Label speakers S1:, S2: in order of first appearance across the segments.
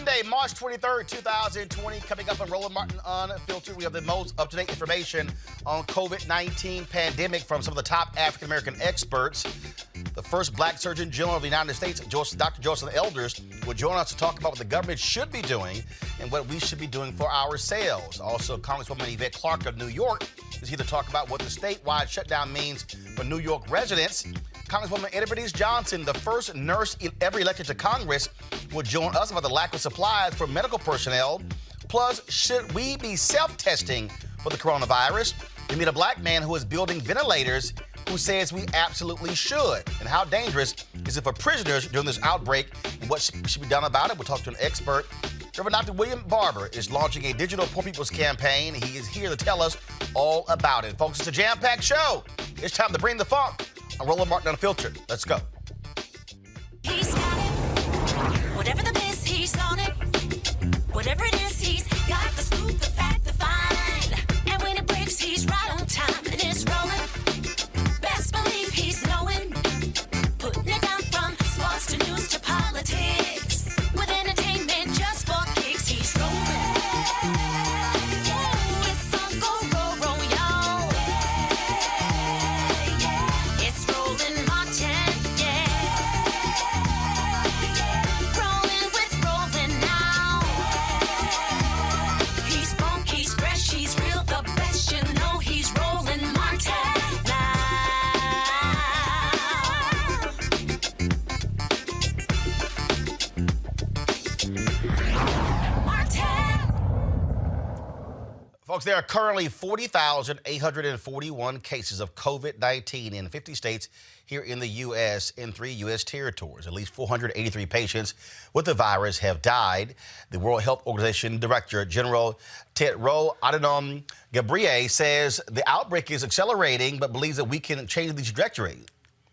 S1: Monday, March 23rd, 2020. Coming up on Roland Martin Unfiltered, we have the most up-to-date information on COVID-19 pandemic from some of the top African-American experts. The first black Surgeon General of the United States, Dr. Joseph Elders, will join us to talk about what the government should be doing and what we should be doing for ourselves. Also, Congresswoman Yvette Clarke of New York is here to talk about what the statewide shutdown means for New York residents. Congresswoman Eddie Bernice Johnson, the first nurse ever elected to Congress, will join us about the lack of supplies for medical personnel. Plus, should we be self-testing for the coronavirus? We meet a black man who is building ventilators who says we absolutely should. And how dangerous is it for prisoners during this outbreak and what should be done about it? We'll talk to an expert. Reverend Dr. William Barber is launching a digital Poor People's campaign. He is here to tell us all about it. Folks, it's a jam-packed show. It's time to bring the funk. I'm Roland Martin Unfiltered. Let's go.
S2: He's got it. Whatever the biz, he's on it. Whatever it is, he's got the scoop, the fact, the find. And when it breaks, he's right on time and it's rolling. Best believe he's knowing. Putting it down from sports to news to politics. With entertainment just for kicks, he's rolling. It's Uncle Roro, y'all. It's Roland Martin, rolling with Roland now. He's funk, he's fresh, he's real, the best, you know he's Roland Martin now.
S1: Folks, there are currently 40,841 cases of COVID-19 in 50 states here in the U.S. and 3 U.S. territories. At least 483 patients with the virus have died. The World Health Organization Director General Tedros Adhanom Ghebreyesus says the outbreak is accelerating, but believes that we can change the trajectory.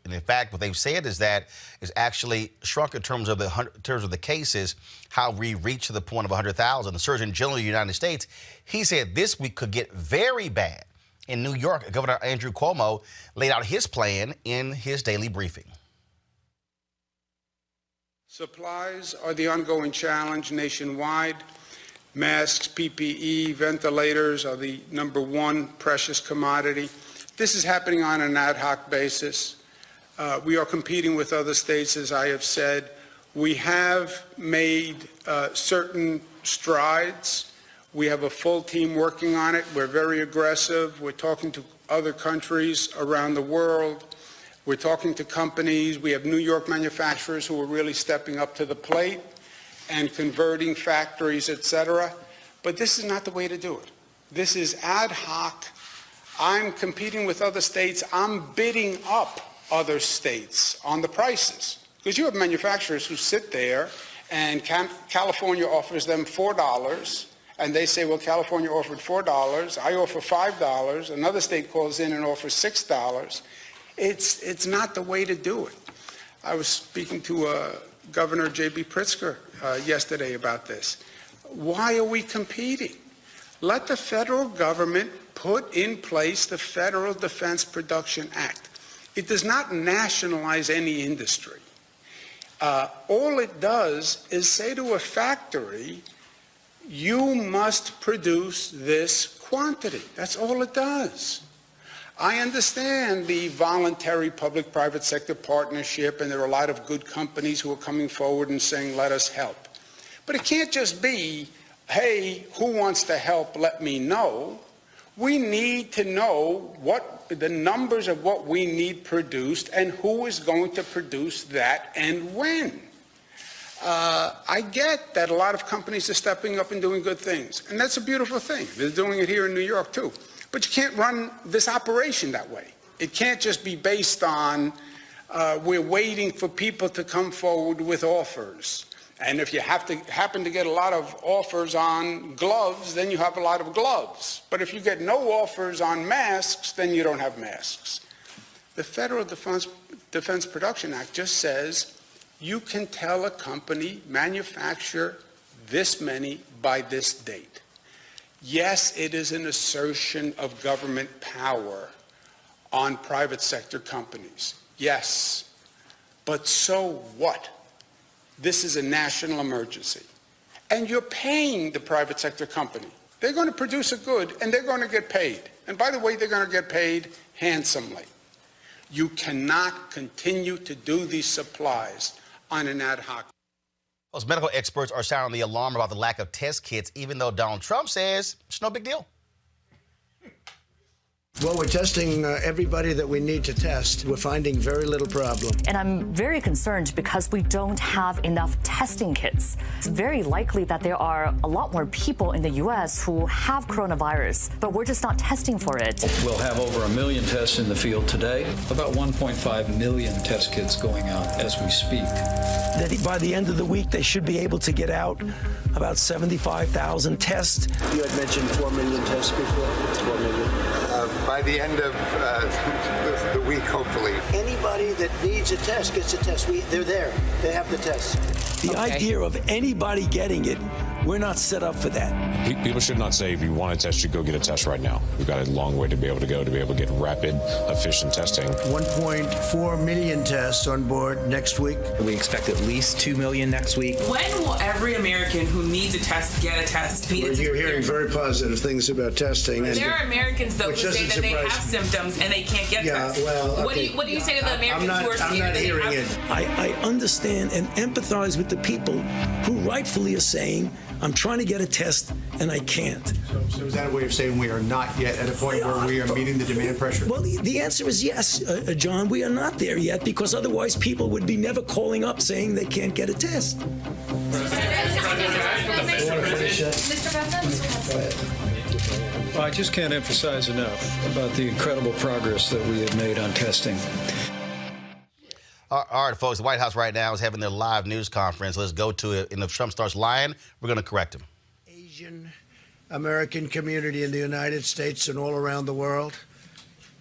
S1: And in fact, what they've said is that it's actually shrunk in terms of the cases, how we reach to the point of 100,000. The Surgeon General of the United States, he said this week could get very bad. In New York, Governor Andrew Cuomo laid out his plan in his daily briefing.
S3: Supplies are the ongoing challenge nationwide. Masks, PPE, ventilators are the #1 precious commodity. This is happening on an ad hoc basis. We are competing with other states, as I have said. We have made certain strides. We have a full team working on it. We're very aggressive. We're talking to other countries around the world. We're talking to companies. We have New York manufacturers who are really stepping up to the plate and converting factories, etc. But this is not the way to do it. This is ad hoc. I'm competing with other states. I'm bidding up other states on the prices. Because you have manufacturers who sit there and California offers them $4 and they say, well, California offered $4, I offer $5, another state calls in and offers $6. It's not the way to do it. I was speaking to Governor J.B. Pritzker yesterday about this. Why are we competing? Let the federal government put in place the Federal Defense Production Act. It does not nationalize any industry. All it does is say to a factory, you must produce this quantity. That's all it does. I understand the voluntary public-private sector partnership, and there are a lot of good companies who are coming forward and saying, let us help. But it can't just be, hey, who wants to help, let me know. We need to know what the numbers of what we need produced and who is going to produce that and when. I get that a lot of companies are stepping up and doing good things, and that's a beautiful thing. They're doing it here in New York too. But you can't run this operation that way. It can't just be based on we're waiting for people to come forward with offers. And if you happen to get a lot of offers on gloves, then you have a lot of gloves. But if you get no offers on masks, then you don't have masks. The Federal Defense Production Act just says you can tell a company, manufacture this many by this date. Yes, it is an assertion of government power on private sector companies. Yes. But so what? This is a national emergency. and you're paying the private sector company. They're going to produce a good, and they're going to get paid. And by the way, they're going to get paid handsomely. You cannot continue to do these supplies on an ad hoc.
S1: Those medical experts are sounding the alarm about the lack of test kits, even though Donald Trump says it's no big deal.
S4: Well, we're testing everybody that we need to test. We're finding very little problem.
S5: And I'm very concerned because we don't have enough testing kits. It's very likely that there are a lot more people in the U.S. who have coronavirus, but we're just not testing for it.
S6: We'll have over 1 million tests in the field today, about 1.5 million test kits going out as we speak.
S7: That by the end of the week, they should be able to get out about 75,000 tests.
S4: You had mentioned 4 million tests before. 4 million.
S8: By the end of the week, hopefully.
S4: Anybody that needs a test gets a test. They're there. They have the test.
S7: The idea of anybody getting it, we're not set up for that.
S9: People should not say, if you want a test, you go get a test right now. We've got a long way to be able to go to be able to get rapid, efficient testing.
S4: 1.4 million tests on board next week.
S10: We expect at least 2 million next week.
S11: When will every American who needs a test get a test?
S4: You're hearing very positive things about testing.
S11: There are Americans, though, who say that they have symptoms and they can't get tests.
S4: Well, okay.
S11: What do you say to the Americans who are saying that they have symptoms?
S7: I understand and empathize with the people who rightfully are saying, I'm trying to get a test and I can't.
S12: So is that a way of saying we are not yet at a point where we are meeting the demand pressure?
S7: Well, the answer is yes, John. We are not there yet because otherwise people would be never calling up saying they can't get a test.
S6: Well, I just can't emphasize enough about the incredible progress that we have made on testing.
S1: All right, folks, the White House right now is having their live news conference. Let's go to it. And if Trump starts lying, we're going to correct him.
S4: Asian American community in the United States and all around the world.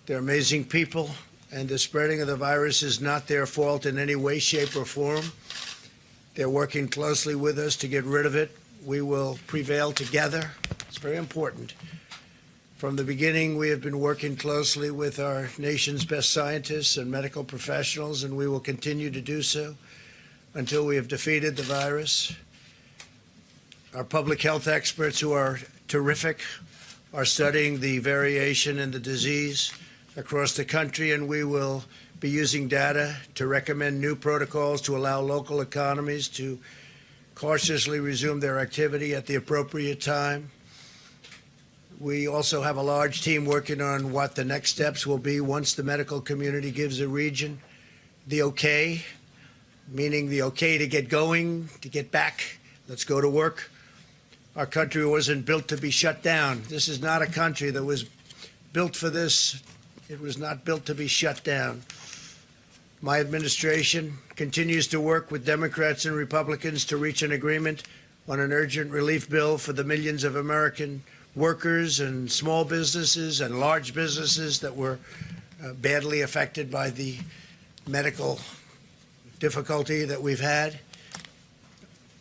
S4: They're amazing people, and the spreading of the virus is not their fault in any way, shape, or form. They're working closely with us to get rid of it. We will prevail together. It's very important. From the beginning, we have been working closely with our nation's best scientists and medical professionals, and we will continue to do so until we have defeated the virus. Our public health experts, who are terrific, are studying the variation in the disease across the country, and we will be using data to recommend new protocols to allow local economies to cautiously resume their activity at the appropriate time. We also have a large team working on what the next steps will be once the medical community gives a region the okay, meaning the okay to get going, to get back. Let's go to work. Our country wasn't built to be shut down. This is not a country that was built for this. It was not built to be shut down. My administration continues to work with Democrats and Republicans to reach an agreement on an urgent relief bill for the millions of American workers and small businesses and large businesses that were badly affected by the medical difficulty that we've had.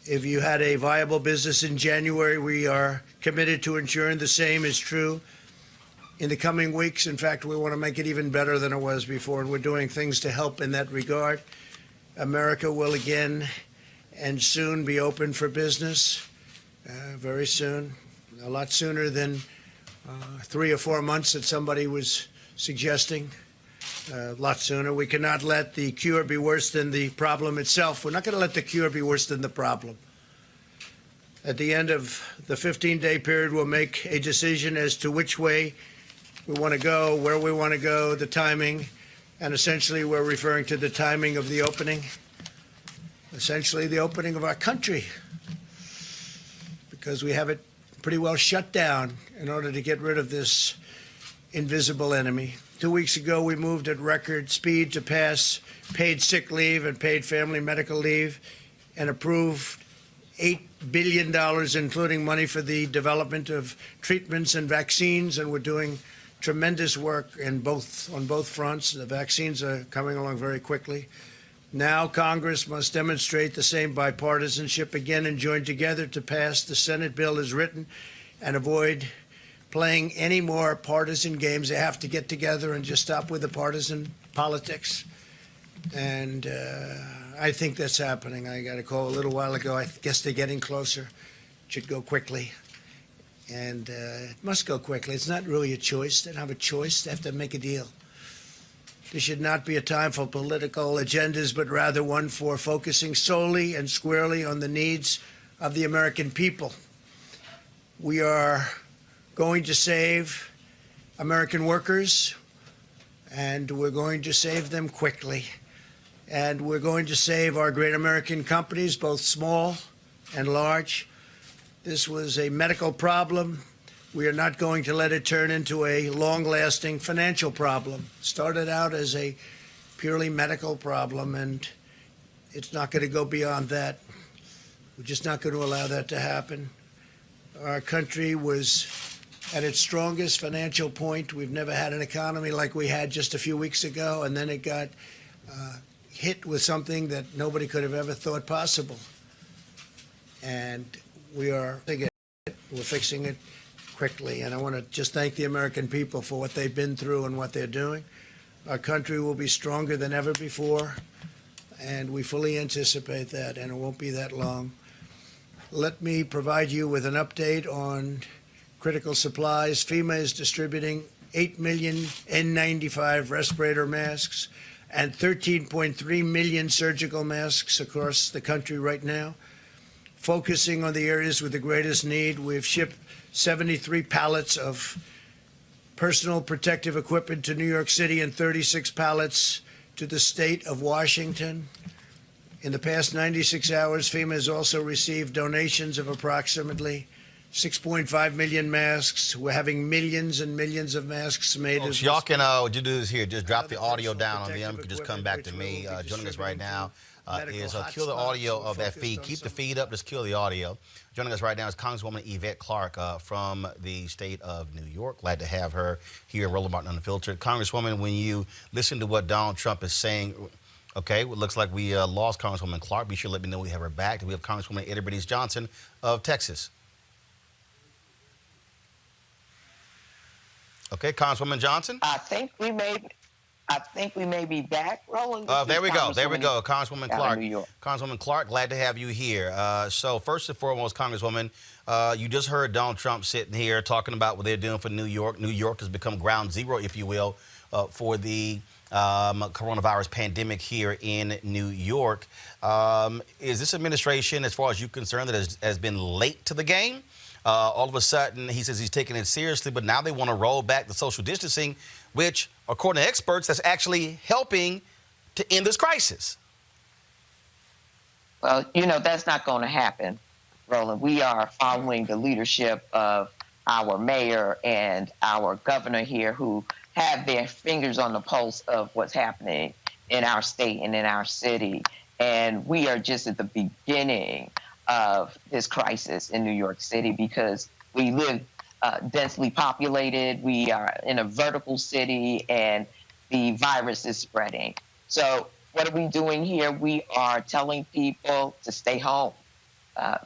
S4: If you had a viable business in January, we are committed to ensuring the same is true in the coming weeks. In fact, we want to make it even better than it was before, and we're doing things to help in that regard. America will again and soon be open for business, very soon. A lot sooner than 3 or 4 months that somebody was suggesting. A lot sooner. We cannot let the cure be worse than the problem itself. We're not going to let the cure be worse than the problem. At the end of the 15-day period, we'll make a decision as to which way we want to go, where we want to go, the timing, and essentially we're referring to the timing of the opening, essentially the opening of our country, because we have it pretty well shut down in order to get rid of this invisible enemy. 2 weeks ago, we moved at record speed to pass paid sick leave and paid family medical leave and approved $8 billion, including money for the development of treatments and vaccines, and we're doing tremendous work on both fronts. The vaccines are coming along very quickly. Now Congress must demonstrate the same bipartisanship again and join together to pass the Senate bill as written and avoid playing any more partisan games. They have to get together and just stop with the partisan politics. And I think that's happening. I got a call a little while ago. I guess they're getting closer. It should go quickly. And it must go quickly. It's not really a choice. They don't have a choice. They have to make a deal. This should not be a time for political agendas, but rather one for focusing solely and squarely on the needs of the American people. We are going to save American workers, and we're going to save them quickly. And we're going to save our great American companies, both small and large. This was a medical problem. We are not going to let it turn into a long-lasting financial problem. Started out as a purely medical problem, and it's not going to go beyond that. We're just not going to allow that to happen. Our country was at its strongest financial point. We've never had an economy like we had just a few weeks ago, and then it got hit with something that nobody could have ever thought possible. And we're fixing it quickly. And I want to just thank the American people for what they've been through and what they're doing. Our country will be stronger than ever before, and we fully anticipate that, and it won't be that long. Let me provide you with an update on critical supplies. FEMA is distributing 8 million N95 respirator masks and 13.3 million surgical masks across the country right now. Focusing on the areas with the greatest need, we've shipped 73 pallets of personal protective equipment to New York City and 36 pallets to the state of Washington. In the past 96 hours, FEMA has also received donations of approximately 6.5 million masks. We're having millions and millions of masks made.
S1: Folks, y'all can do this here. Just drop the audio down on them. You can just come back to me. Joining us right now is kill the audio of that feed. Keep the feed up. Just kill the audio. Joining us right now is Congresswoman Yvette Clarke from the state of New York. Glad to have her here at Roland Martin Unfiltered. Congresswoman, when you listen to what Donald Trump is saying, okay, well, it looks like we lost Congresswoman Clarke. Be sure to let me know we have her back. We have Congresswoman Eddie Bernice Johnson of Texas. Okay, Congresswoman Johnson.
S13: I think we may be back, Roland.
S1: There we go. There we go. Congresswoman Clarke. Congresswoman Clarke, glad to have you here. So first and foremost, Congresswoman, you just heard Donald Trump sitting here talking about what they're doing for New York. New York has become ground zero, if you will, for the coronavirus pandemic here in New York. Is this administration, as far as you're concerned, that has been late to the game? All of a sudden, he says he's taking it seriously, but now they want to roll back the social distancing, which, according to experts, that's actually helping to end this crisis.
S13: Well, you know, that's not going to happen, Roland. We are following the leadership of our mayor and our governor here, who have their fingers on the pulse of what's happening in our state and in our city. And we are just at the beginning of this crisis in New York City, because we live densely populated. We are in a vertical city, and the virus is spreading. So what are we doing here? We are telling people to stay home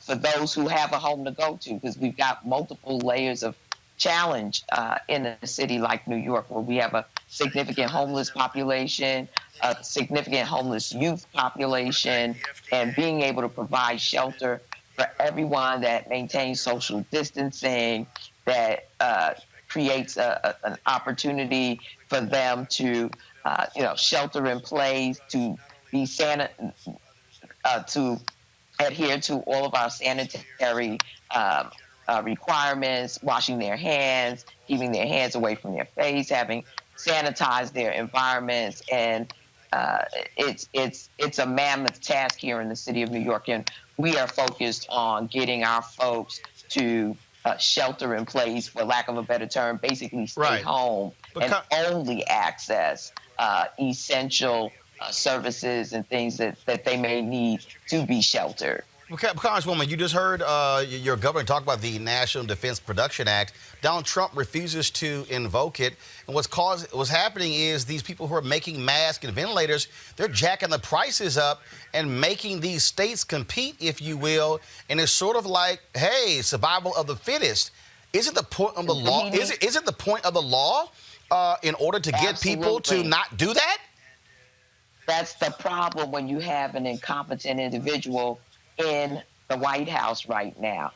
S13: for those who have a home to go to, because we've got multiple layers of challenge in a city like New York, where we have a significant homeless population, a significant homeless youth population, and being able to provide shelter for everyone that maintains social distancing, that creates an opportunity for them to, shelter in place, to be to adhere to all of our sanitary requirements, washing their hands, keeping their hands away from their face, having sanitized their environments. And it's a mammoth task here in the city of New York, and we are focused on getting our folks to shelter in place, for lack of a better term, basically stay home and only access essential services and things that they may need to be sheltered.
S1: Okay, Congresswoman, you just heard your governor talk about the National Defense Production Act. Donald Trump refuses to invoke it. And what's happening is these people who are making masks and ventilators, they're jacking the prices up and making these states compete, if you will. And it's sort of like, hey, survival of the fittest. Isn't the point of the law? Is it the point of the law in order to get people to not do that?
S13: That's the problem when you have an incompetent individual in the White House right now.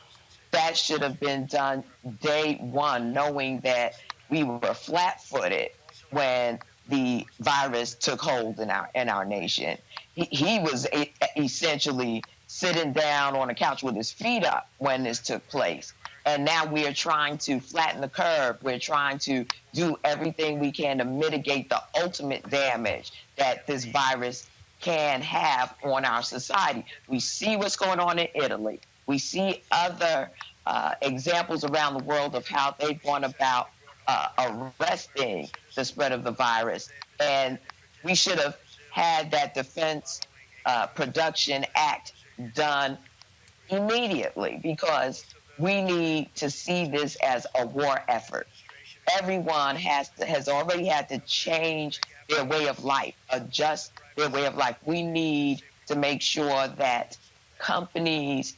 S13: that should have been done day one, knowing that we were flat-footed when the virus took hold in our nation. He was essentially sitting down on a couch with his feet up when this took place. And now we are trying to flatten the curve. We're trying to do everything we can to mitigate the ultimate damage that this virus can have on our society. We see what's going on in Italy. We see other examples around the world of how they've gone about arresting the spread of the virus. And we should have had that Defense Production Act done immediately, because we need to see this as a war effort. Everyone has already had to change their way of life, adjust their way of life. We need to make sure that companies,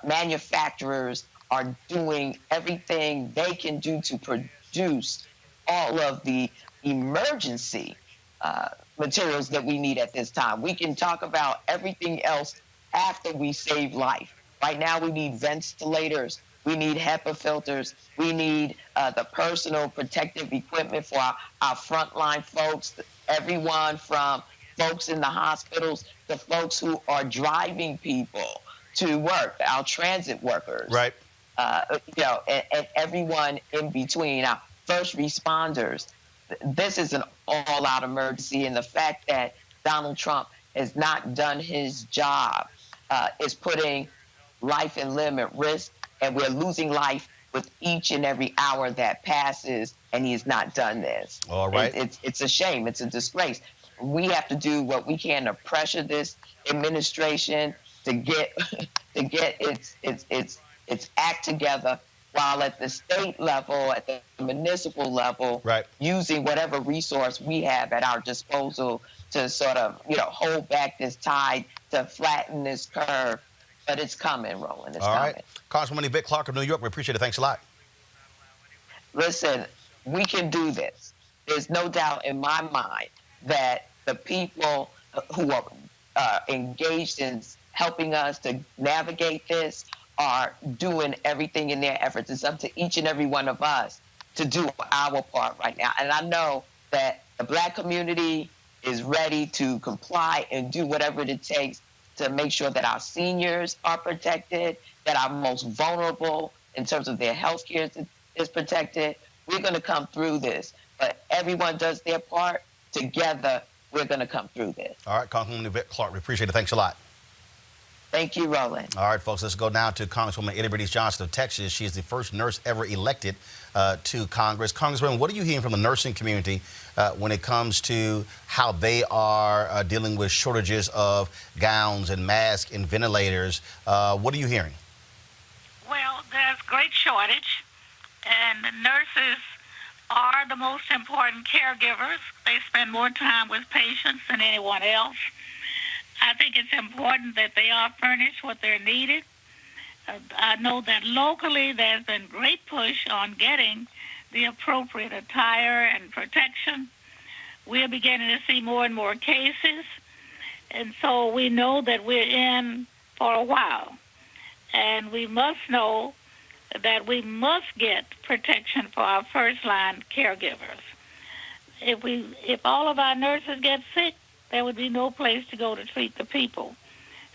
S13: manufacturers are doing everything they can do to produce all of the emergency materials that we need at this time. We can talk about everything else after we save life. Right now, we need ventilators. We need HEPA filters. We need the personal protective equipment for our frontline folks, everyone from folks in the hospitals to folks who are driving people to work, our transit workers.
S1: Right.
S13: And everyone in between, our first responders. This is an all-out emergency, and the fact that Donald Trump has not done his job is putting life and limb at risk, and we're losing life with each and every hour that passes, and he has not done this.
S1: All right.
S13: It's a shame. It's a disgrace. We have to do what we can to pressure this administration to get its act together, while at the state level, at the municipal level,
S1: right,
S13: using whatever resource we have at our disposal to sort of, hold back this tide, to flatten this curve. But it's coming, Roland. It's
S1: coming.
S13: All right.
S1: Congresswoman Yvette Clarke of New York, we appreciate it. Thanks a lot.
S13: Listen, we can do this. There's no doubt in my mind that the people who are engaged in helping us to navigate this are doing everything in their efforts. It's up to each and every one of us to do our part right now. And I know that the Black community is ready to comply and do whatever it takes to make sure that our seniors are protected, that our most vulnerable in terms of their health care is protected. We're going to come through this. But everyone does their part. Together, we're going to come through this.
S1: All right, Congresswoman Yvette Clarke, we appreciate it. Thanks a lot.
S13: Thank you, Roland.
S1: All right, folks, let's go now to Congresswoman Eddie Bernice Johnson of Texas. She is the first nurse ever elected to Congress. Congresswoman, what are you hearing from the nursing community when it comes to how they are dealing with shortages of gowns and masks and ventilators? What are you hearing?
S14: Well, there's great shortage, and nurses are the most important caregivers. They spend more time with patients than anyone else. I think it's important that they are furnished what they're needed. I know that locally there's been great push on getting the appropriate attire and protection. We're beginning to see more and more cases, and so we know that we're in for a while. And we must know that we must get protection for our first-line caregivers. If all of our nurses get sick, there would be no place to go to treat the people.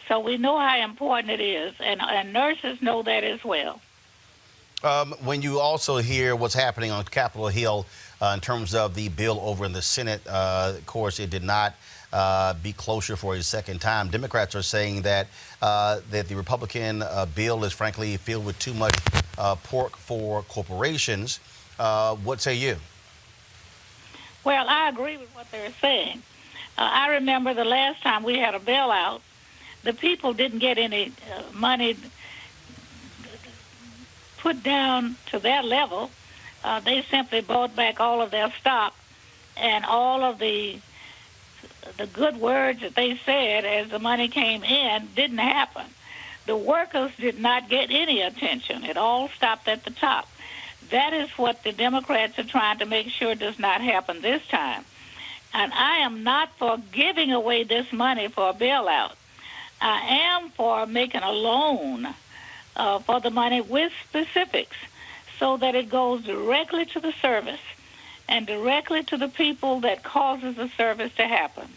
S14: So we know how important it is, and nurses know that as well.
S1: When you also hear what's happening on Capitol Hill in terms of the bill over in the Senate, of course, it did not be closer for a second time. Democrats are saying that the Republican bill is frankly filled with too much pork for corporations. What say you?
S14: Well, I agree with what they're saying. I remember the last time we had a bailout, the people didn't get any money put down to their level. They simply bought back all of their stock, and all of the good words that they said as the money came in didn't happen. The workers did not get any attention. It all stopped at the top. That is what the Democrats are trying to make sure does not happen this time. And I am not for giving away this money for a bailout. I am for making a loan for the money with specifics so that it goes directly to the service and directly to the people that causes the service to happen.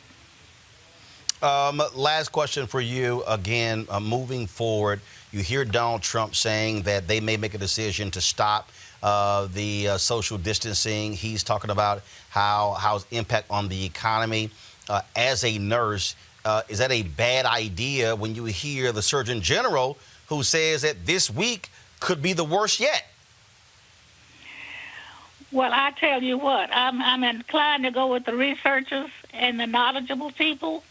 S1: Last question for you. Again, moving forward, you hear Donald Trump saying that they may make a decision to stop the social distancing. He's talking about how's impact on the economy. As a nurse, is that a bad idea when you hear the Surgeon General who says that this week could be the worst yet?
S14: Well, I tell you what, I'm inclined to go with the researchers and the knowledgeable people.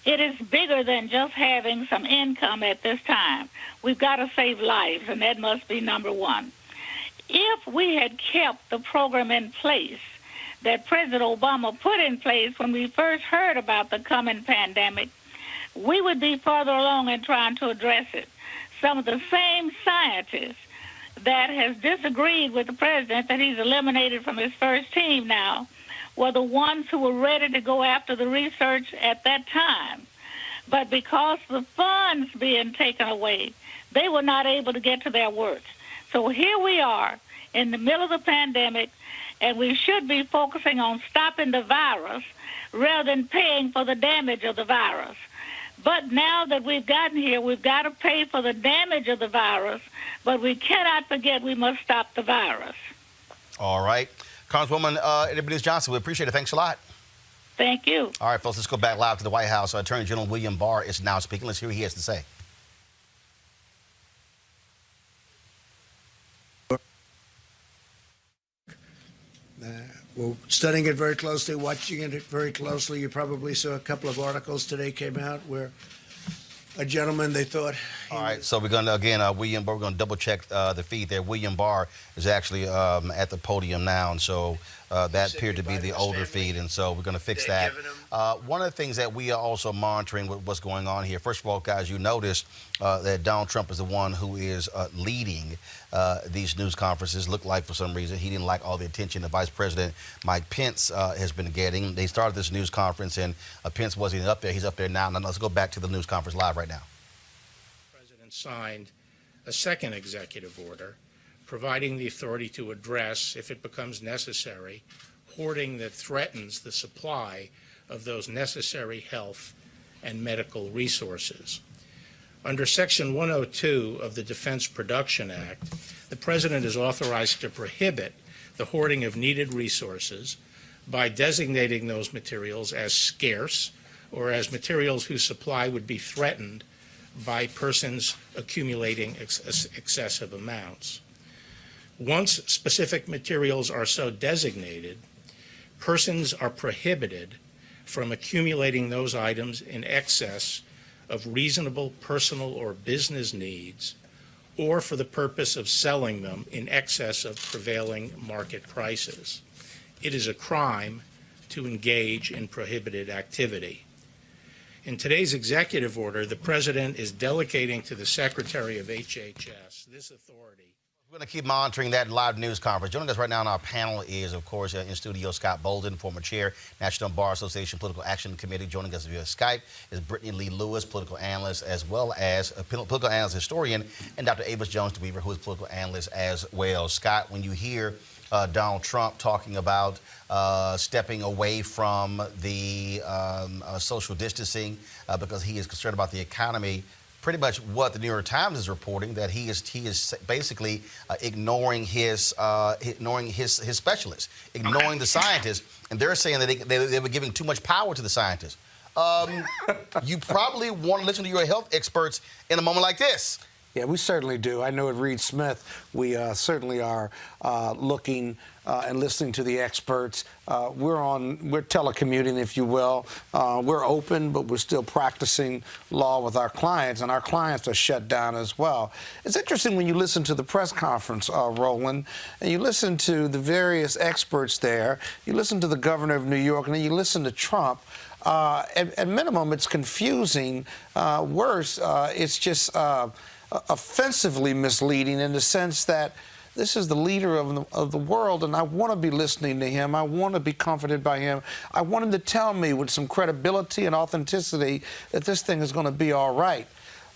S14: It is bigger than just having some income at this time. We've got to save lives, and that must be number one. If we had kept the program in place that President Obama put in place when we first heard about the coming pandemic, we would be further along in trying to address it. Some of the same scientists that has disagreed with the president that he's eliminated from his first team now were the ones who were ready to go after the research at that time. But because the funds being taken away, they were not able to get to their work. So here we are in the middle of the pandemic, and we should be focusing on stopping the virus rather than paying for the damage of the virus. But now that we've gotten here, we've got to pay for the damage of the virus, but we cannot forget we must stop the virus.
S1: All right. Congresswoman Eddie Johnson, we appreciate it. Thanks a lot.
S14: Thank you.
S1: All right, folks, let's go back live to the White House. Attorney General William Barr is now speaking. Let's hear what he has to say.
S4: We're studying it very closely, watching it very closely. You probably saw a couple of articles today came out where a gentleman, they thought...
S1: All right, so we're going to, again, William Barr, we're going to double-check the feed there. William Barr is actually at the podium now, and so that appeared to be the older feed, and so we're going to fix that. One of the things that we are also monitoring what's going on here, first of all, guys, you noticed that Donald Trump is the one who is leading these news conferences. Looked like for some reason he didn't like all the attention that Vice President Mike Pence has been getting. They started this news conference, and Pence wasn't up there. He's up there now. Now let's go back to the news conference live right now.
S15: The President signed a second executive order providing the authority to address, if it becomes necessary, hoarding that threatens the supply of those necessary health and medical resources. Under Section 102 of the Defense Production Act, the President is authorized to prohibit the hoarding of needed resources by designating those materials as scarce or as materials whose supply would be threatened by persons accumulating excessive amounts. Once specific materials are so designated, persons are prohibited from accumulating those items in excess of reasonable personal or business needs, or for the purpose of selling them in excess of prevailing market prices. It is a crime to engage in prohibited activity. In today's executive order, the President is delegating to the Secretary of HHS this authority.
S1: We're going to keep monitoring that live news conference. Joining us right now on our panel is, of course, in studio, Scott Bolden, former chair, National Bar Association Political Action Committee. Joining us via Skype is Brittany Lee Lewis, political analyst, as well as a political analyst historian, and Dr. Avis Jones-DeWeaver, who is political analyst as well. Scott, when you hear Donald Trump talking about stepping away from the social distancing because he is concerned about the economy, pretty much what the New York Times is reporting, that he is basically ignoring his specialists, ignoring the scientists, and they're saying that they were giving too much power to the scientists. You probably want to listen to your health experts in a moment like this.
S16: Yeah, we certainly do. I know at Reed Smith, we certainly are looking and listening to the experts. We're telecommuting, if you will. We're open, but we're still practicing law with our clients, and our clients are shut down as well. It's interesting when you listen to the press conference, Roland, and you listen to the various experts there, you listen to the governor of New York, and then you listen to Trump. At minimum, it's confusing. Worse, it's just offensively misleading in the sense that this is the leader of the world, and I want to be listening to him. I want to be comforted by him. I want him to tell me with some credibility and authenticity that this thing is going to be all right.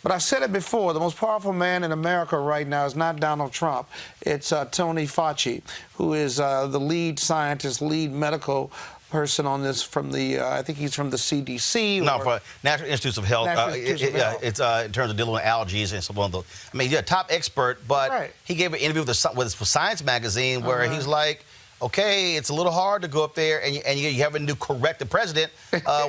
S16: But I said it before, the most powerful man in America right now is not Donald Trump. It's Tony Fauci, who is the lead scientist, lead medical person on this from the, I think he's from the CDC.
S1: No, for National Institutes of Health. It's in terms of dealing with allergies and so on. I mean, he's a top expert, but he gave an interview with Science magazine where he's like, okay, it's a little hard to go up there and you having to correct the president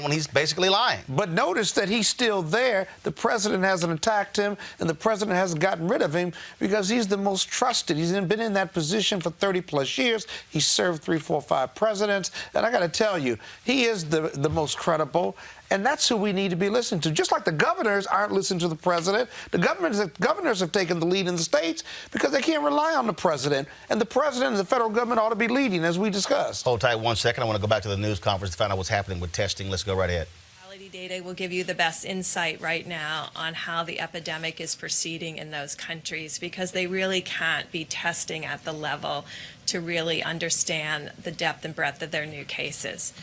S1: when he's basically lying.
S16: But notice that he's still there. The president hasn't attacked him, and the president hasn't gotten rid of him because he's the most trusted. He's been in that position for 30-plus years. He's served 3, 4, 5 presidents. And I got to tell you, he is the most credible. And that's who we need to be listening to. Just like the governors aren't listening to the president, the governors have taken the lead in the states because they can't rely on the president. And the president and the federal government ought to be leading, as we discussed.
S1: Hold tight 1 second. I want to go back to the news conference to find out what's happening with testing. Let's go right ahead.
S17: Data will give you the best insight right now on how the epidemic is proceeding in those countries, because they really can't be testing at the level to really understand the depth and breadth of their new cases.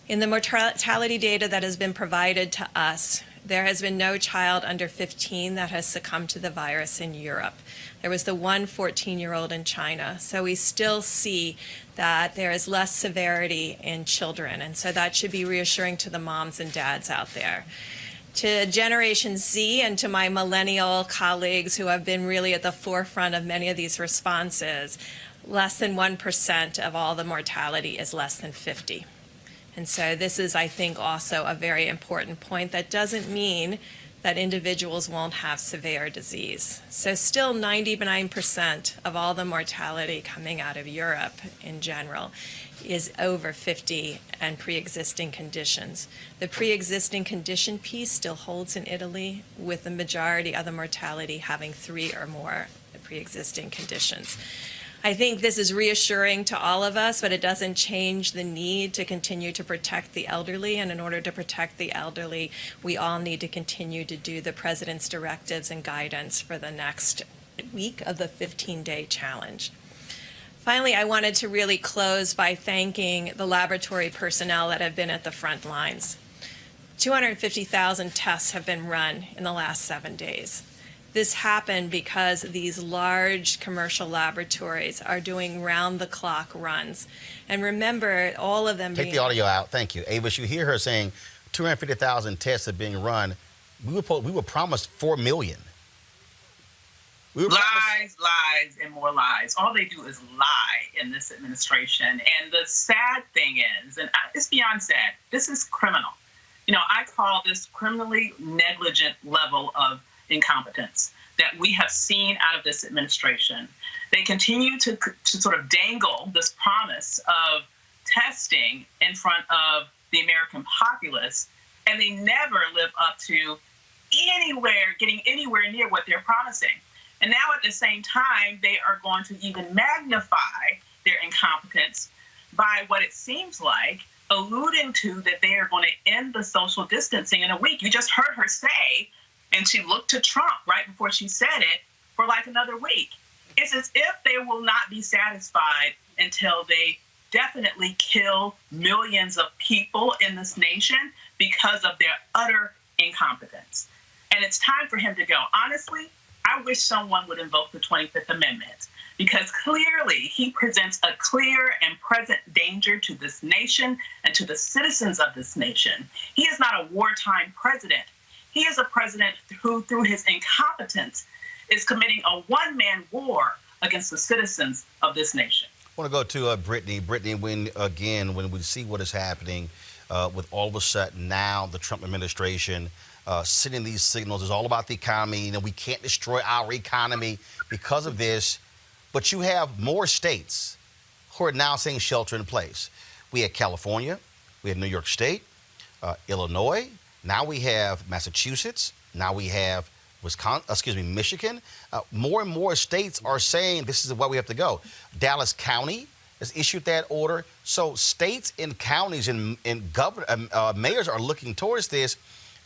S17: In the mortality data that has been provided to us, there has been no child under 15 that has succumbed to the virus in Europe. There was the one 14-year-old in China. So we still see that there is less severity in children. And so that should be reassuring to the moms and dads out there. To Generation Z and to my millennial colleagues who have been really at the forefront of many of these responses, less than 1% of all the mortality is less than 50. And so this is, I think, also a very important point. That doesn't mean that individuals won't have severe disease. So still 99% of all the mortality coming out of Europe in general is over 50 and pre-existing conditions. The pre-existing condition piece still holds in Italy, with the majority of the mortality having 3 or more pre-existing conditions. I think this is reassuring to all of us, but it doesn't change the need to continue to protect the elderly. And in order to protect the elderly, we all need to continue to do the president's directives and guidance for the next week of the 15-day challenge. Finally, I wanted to really close by thanking the laboratory personnel that have been at the front lines. 250,000 tests have been run in the last 7 days. This happened because these large commercial laboratories are doing round-the-clock runs. And remember, all of them
S1: Take the audio out. Thank you. Avis, you hear her saying 250,000 tests are being run. We were promised 4 million.
S11: Lies, lies, and more lies. All they do is lie in this administration. And the sad thing is, and it's beyond sad, this is criminal. You know, I call this criminally negligent level of incompetence that we have seen out of this administration. They continue to sort of dangle this promise of testing in front of the American populace, and they never live up to getting anywhere near what they're promising. And now at the same time, they are going to even magnify their incompetence by what it seems like alluding to that they are going to end the social distancing in a week. You just heard her say, and she looked to Trump right before she said it, for like another week. It's as if they will not be satisfied until they definitely kill millions of people in this nation because of their utter incompetence. And it's time for him to go. Honestly, I wish someone would invoke the 25th Amendment, because clearly he presents a clear and present danger to this nation and to the citizens of this nation. He is not a wartime president. He is a president who, through his incompetence, is committing a one-man war against the citizens of this nation.
S1: I want to go to Brittany. Brittany, when we see what is happening with all of a sudden now the Trump administration sending these signals, it's all about the economy. You know, we can't destroy our economy because of this. But you have more states who are now saying shelter in place. We had California, we had New York State, Illinois. Now we have Massachusetts. Now we have Michigan. More and more states are saying this is the way we have to go. Dallas County has issued that order. So states and counties and mayors are looking towards this.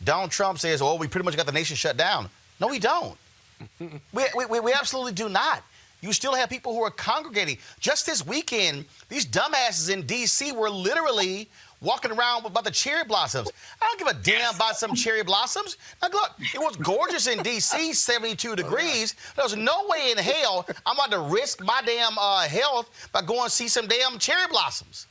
S1: Donald Trump says, "Oh, we pretty much got the nation shut down." No, we don't. we absolutely do not. you still have people who are congregating. Just this weekend, these dumbasses in D.C. were literally walking around about the cherry blossoms. I don't give a damn about some cherry blossoms. Now, look, it was gorgeous in D.C., 72 degrees. There's no way in hell I'm about to risk my damn health by going to see some damn cherry blossoms.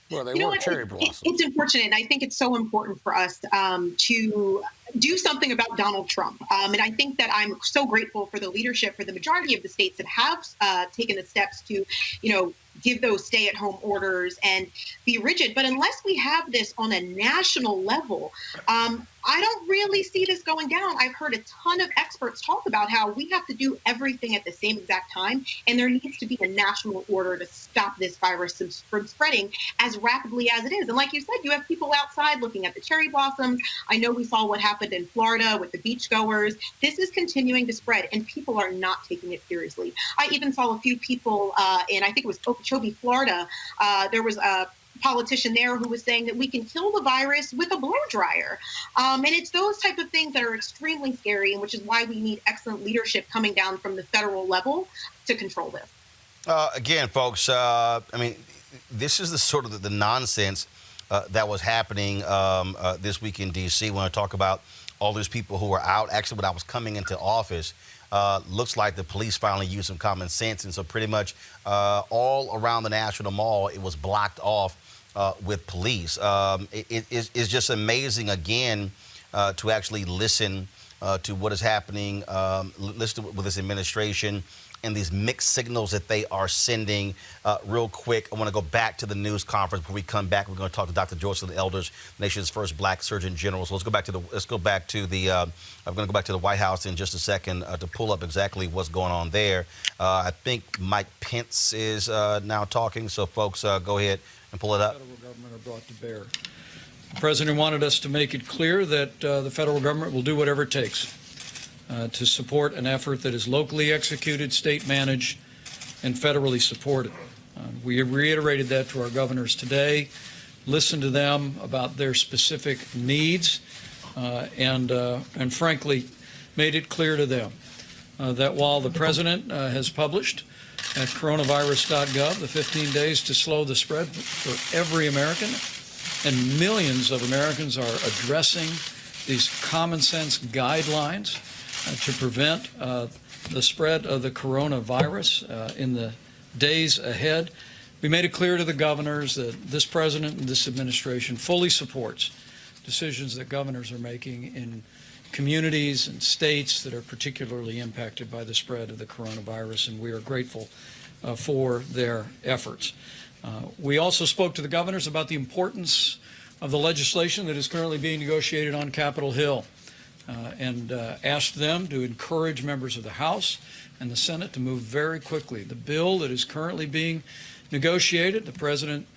S16: Well, they were cherry blossoms.
S18: It's unfortunate, and I think it's so important for us to do something about Donald Trump. And I think that I'm so grateful for the leadership for the majority of the states that have taken the steps to, give those stay-at-home orders and be rigid. But unless we have this on a national level, I don't really see this going down. I've heard a ton of experts talk about how we have to do everything at the same exact time, and there needs to be a national order to stop this virus from spreading as rapidly as it is. And like you said, you have people outside looking at the cherry blossoms. I know we saw what happened in Florida with the beachgoers. This is continuing to spread, and people are not taking it seriously. I even saw a few people in, I think it was Okeechobee, Florida. There was a politician there who was saying that we can kill the virus with a blow dryer. And it's those type of things that are extremely scary, and which is why we need excellent leadership coming down from the federal level to control this.
S1: Again, folks, I mean, this is the sort of the nonsense that was happening this week in D.C. when I talk about all these people who were out. Actually, when I was coming into office, looks like the police finally used some common sense. And so pretty much all around the National Mall, it was blocked off with police. It's just amazing, again, to actually listen to what is happening, listen to with this administration and these mixed signals that they are sending. Real quick, I want to go back to the news conference. Before we come back, we're going to talk to Dr. Joycelyn Elders, nation's first Black Surgeon General. So let's go back to the I'm going to go back to the White House in just a second to pull up exactly what's going on there. I think Mike Pence is now talking. So folks, go ahead and pull it up.
S6: The federal government are brought to bear. The president wanted us to make it clear that the federal government will do whatever it takes to support an effort that is locally executed, state managed, and federally supported. We reiterated that to our governors today, listened to them about their specific needs, and frankly, made it clear to them that while the president has published at coronavirus.gov the 15 days to slow the spread for every American, and millions of Americans are addressing these common sense guidelines to prevent the spread of the coronavirus in the days ahead. We made it clear to the governors that this president and this administration fully supports decisions that governors are making in communities and states that are particularly impacted by the spread of the coronavirus, and we are grateful for their efforts. We also spoke to the governors about the importance of the legislation that is currently being negotiated on Capitol Hill. And asked them to encourage members of the House and the Senate to move very quickly. The bill that is currently being negotiated, the president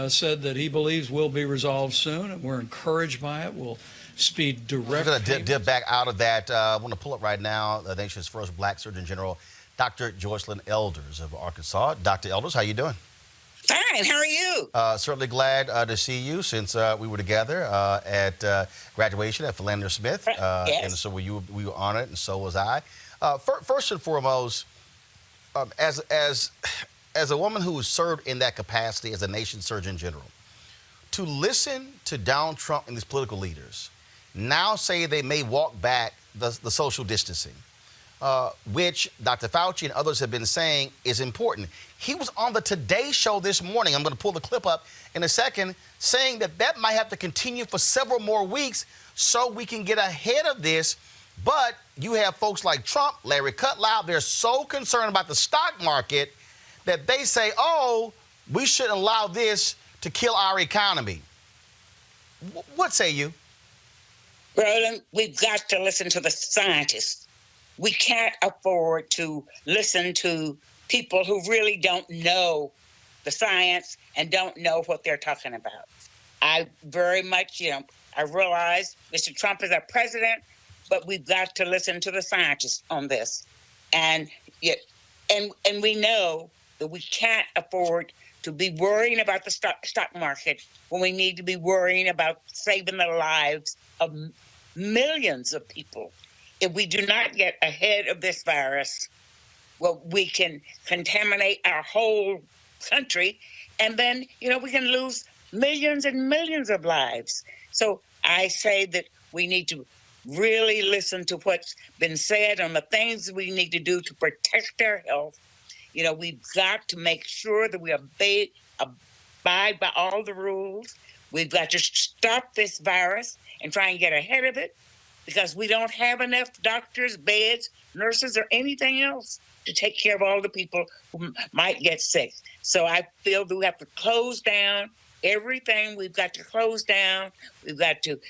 S6: said that he believes will be resolved soon, and we're encouraged by it. We'll speed direct.
S1: We're going to dip back out of that. I want to pull up right now the nation's first Black Surgeon General, Dr. Joycelyn Elders of Arkansas. Dr. Elders, how you doing?
S19: Fine. How are you?
S1: Certainly glad to see you since we were together at graduation at Philander Smith.
S19: Yes.
S1: And so we were honored, and so was I. First and foremost, as a woman who has served in that capacity as a nation's Surgeon General, to listen to Donald Trump and these political leaders now say they may walk back the social distancing, which Dr. Fauci and others have been saying is important. He was on the Today Show this morning, I'm going to pull the clip up in a second, saying that might have to continue for several more weeks so we can get ahead of this. But you have folks like Trump, Larry Kudlow, they're so concerned about the stock market that they say, oh, we shouldn't allow this to kill our economy. What say you?
S19: Roland, we've got to listen to the scientists. We can't afford to listen to people who really don't know the science and don't know what they're talking about. I very much, I realize Mr. Trump is our president, but we've got to listen to the scientists on this. And we know that we can't afford to be worrying about the stock market when we need to be worrying about saving the lives of millions of people. If we do not get ahead of this virus, well, we can contaminate our whole country, and then, we can lose millions and millions of lives. So I say that we need to really listen to what's been said on the things we need to do to protect our health. We've got to make sure that we abide by all the rules. We've got to stop this virus and try and get ahead of it, because we don't have enough doctors, beds, nurses, or anything else to take care of all the people who might get sick. So I feel that we have to close down everything. We've got to close down. We've got to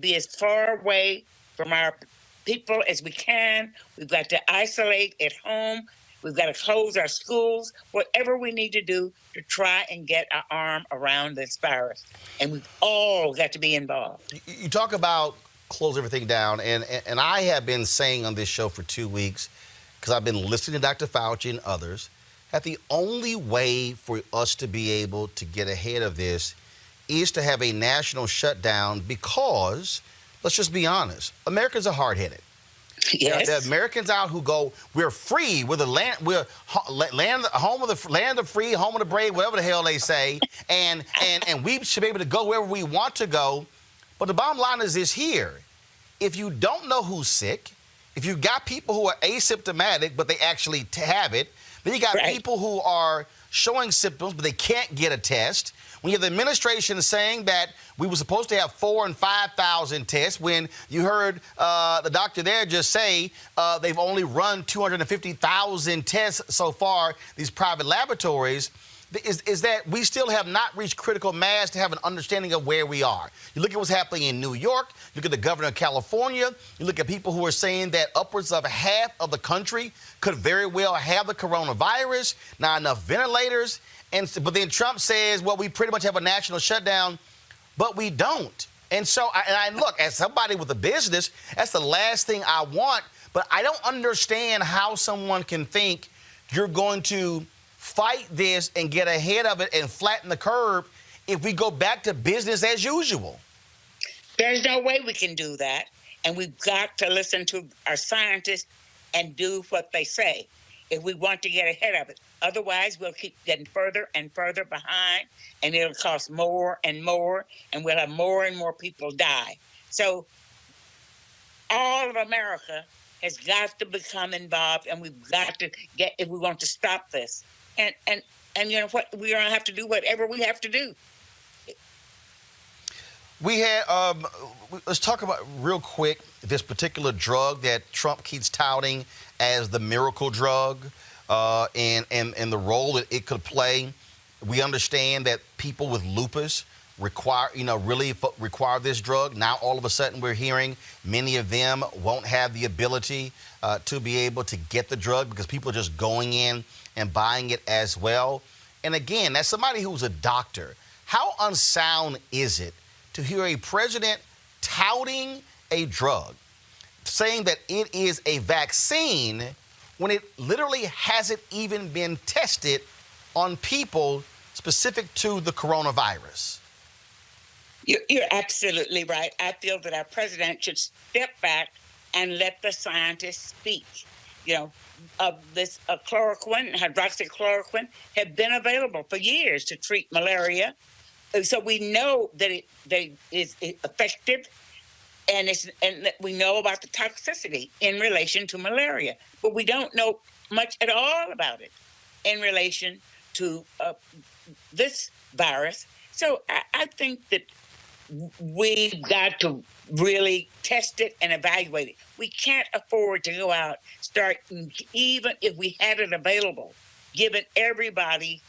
S19: be as far away from our people as we can. We've got to isolate at home. We've got to close our schools, whatever we need to do to try and get our arm around this virus. And we've all got to be involved.
S1: You talk about close everything down, and I have been saying on this show for 2 weeks, because I've been listening to Dr. Fauci and others, that the only way for us to be able to get ahead of this is to have a national shutdown, because, let's just be honest, Americans are hard-headed.
S19: Yes.
S1: There are Americans out who go, we're free, we're the land, home of the land of free, home of the brave, whatever the hell they say, and we should be able to go wherever we want to go. But the bottom line is this here: if you don't know who's sick, if you've got people who are asymptomatic but they actually have it, then you got people who are showing symptoms but they can't get a test. When you have the administration saying that we were supposed to have 4,000 and 5,000 tests, when you heard the doctor there just say they've only run 250,000 tests so far, these private laboratories, is that we still have not reached critical mass to have an understanding of where we are. You look at what's happening in New York, you look at the governor of California, you look at people who are saying that upwards of half of the country could very well have the coronavirus, not enough ventilators. But then Trump says, well, we pretty much have a national shutdown, but we don't. And so, I look, as somebody with a business, that's the last thing I want. But I don't understand how someone can think you're going to fight this and get ahead of it and flatten the curve if we go back to business as usual.
S19: There's no way we can do that. And we've got to listen to our scientists and do what they say if we want to get ahead of it. Otherwise, we'll keep getting further and further behind, and it'll cost more and more, and we'll have more and more people die. So all of America has got to become involved, and we've got to get, if we want to stop this. And you know what? We're going to have to do whatever we have to do.
S1: We had, let's talk about real quick this particular drug that Trump keeps touting as the miracle drug, and the role that it could play. We understand that people with lupus really require this drug. Now, all of a sudden, we're hearing many of them won't have the ability to be able to get the drug because people are just going in and buying it as well. And again, as somebody who's a doctor, how unsound is it to hear a president touting a drug, saying that it is a vaccine when it literally hasn't even been tested on people specific to the coronavirus?
S19: You're absolutely right. I feel that our president should step back and let the scientists speak. This chloroquine, hydroxychloroquine, have been available for years to treat malaria. So we know that it is effective, and we know about the toxicity in relation to malaria, but we don't know much at all about it in relation to this virus. So I think that we've got to really test it and evaluate it. We can't afford to go out, even if we had it available, giving everybody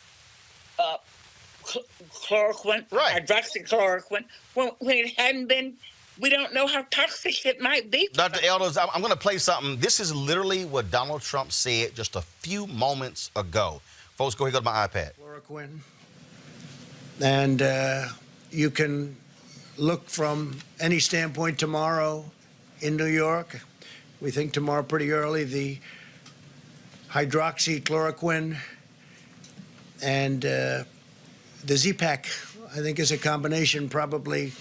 S19: chloroquine, hydroxychloroquine, when it hadn't been. We don't know how toxic it might be.
S1: Dr. Elders, I'm going to play something. This is literally what Donald Trump said just a few moments ago. Folks, go ahead, go to my iPad.
S4: Chloroquine. And you can look from any standpoint tomorrow in New York. We think tomorrow pretty early, the hydroxychloroquine and the Z-Pak, I think, is a combination, probably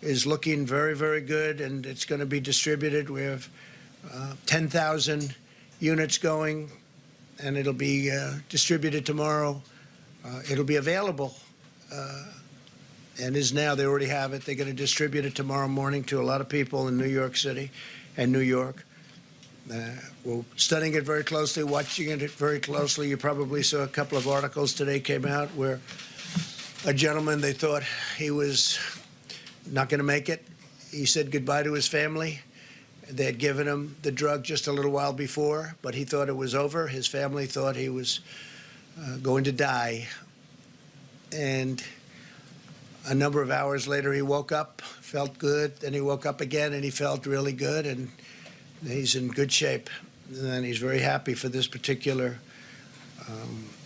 S4: is looking very, very good, and it's going to be distributed. We have 10,000 units going, and it'll be distributed tomorrow. It'll be available, and is now. They already have it. They're going to distribute it tomorrow morning to a lot of people in New York City and New York. We're studying it very closely, watching it very closely. You probably saw a couple of articles today came out where a gentleman, they thought he was not going to make it. He said goodbye to his family. They had given him the drug just a little while before, but he thought it was over. His family thought he was going to die. And a number of hours later, he woke up, felt good. Then he woke up again, and he felt really good, and he's in good shape. And he's very happy for this particular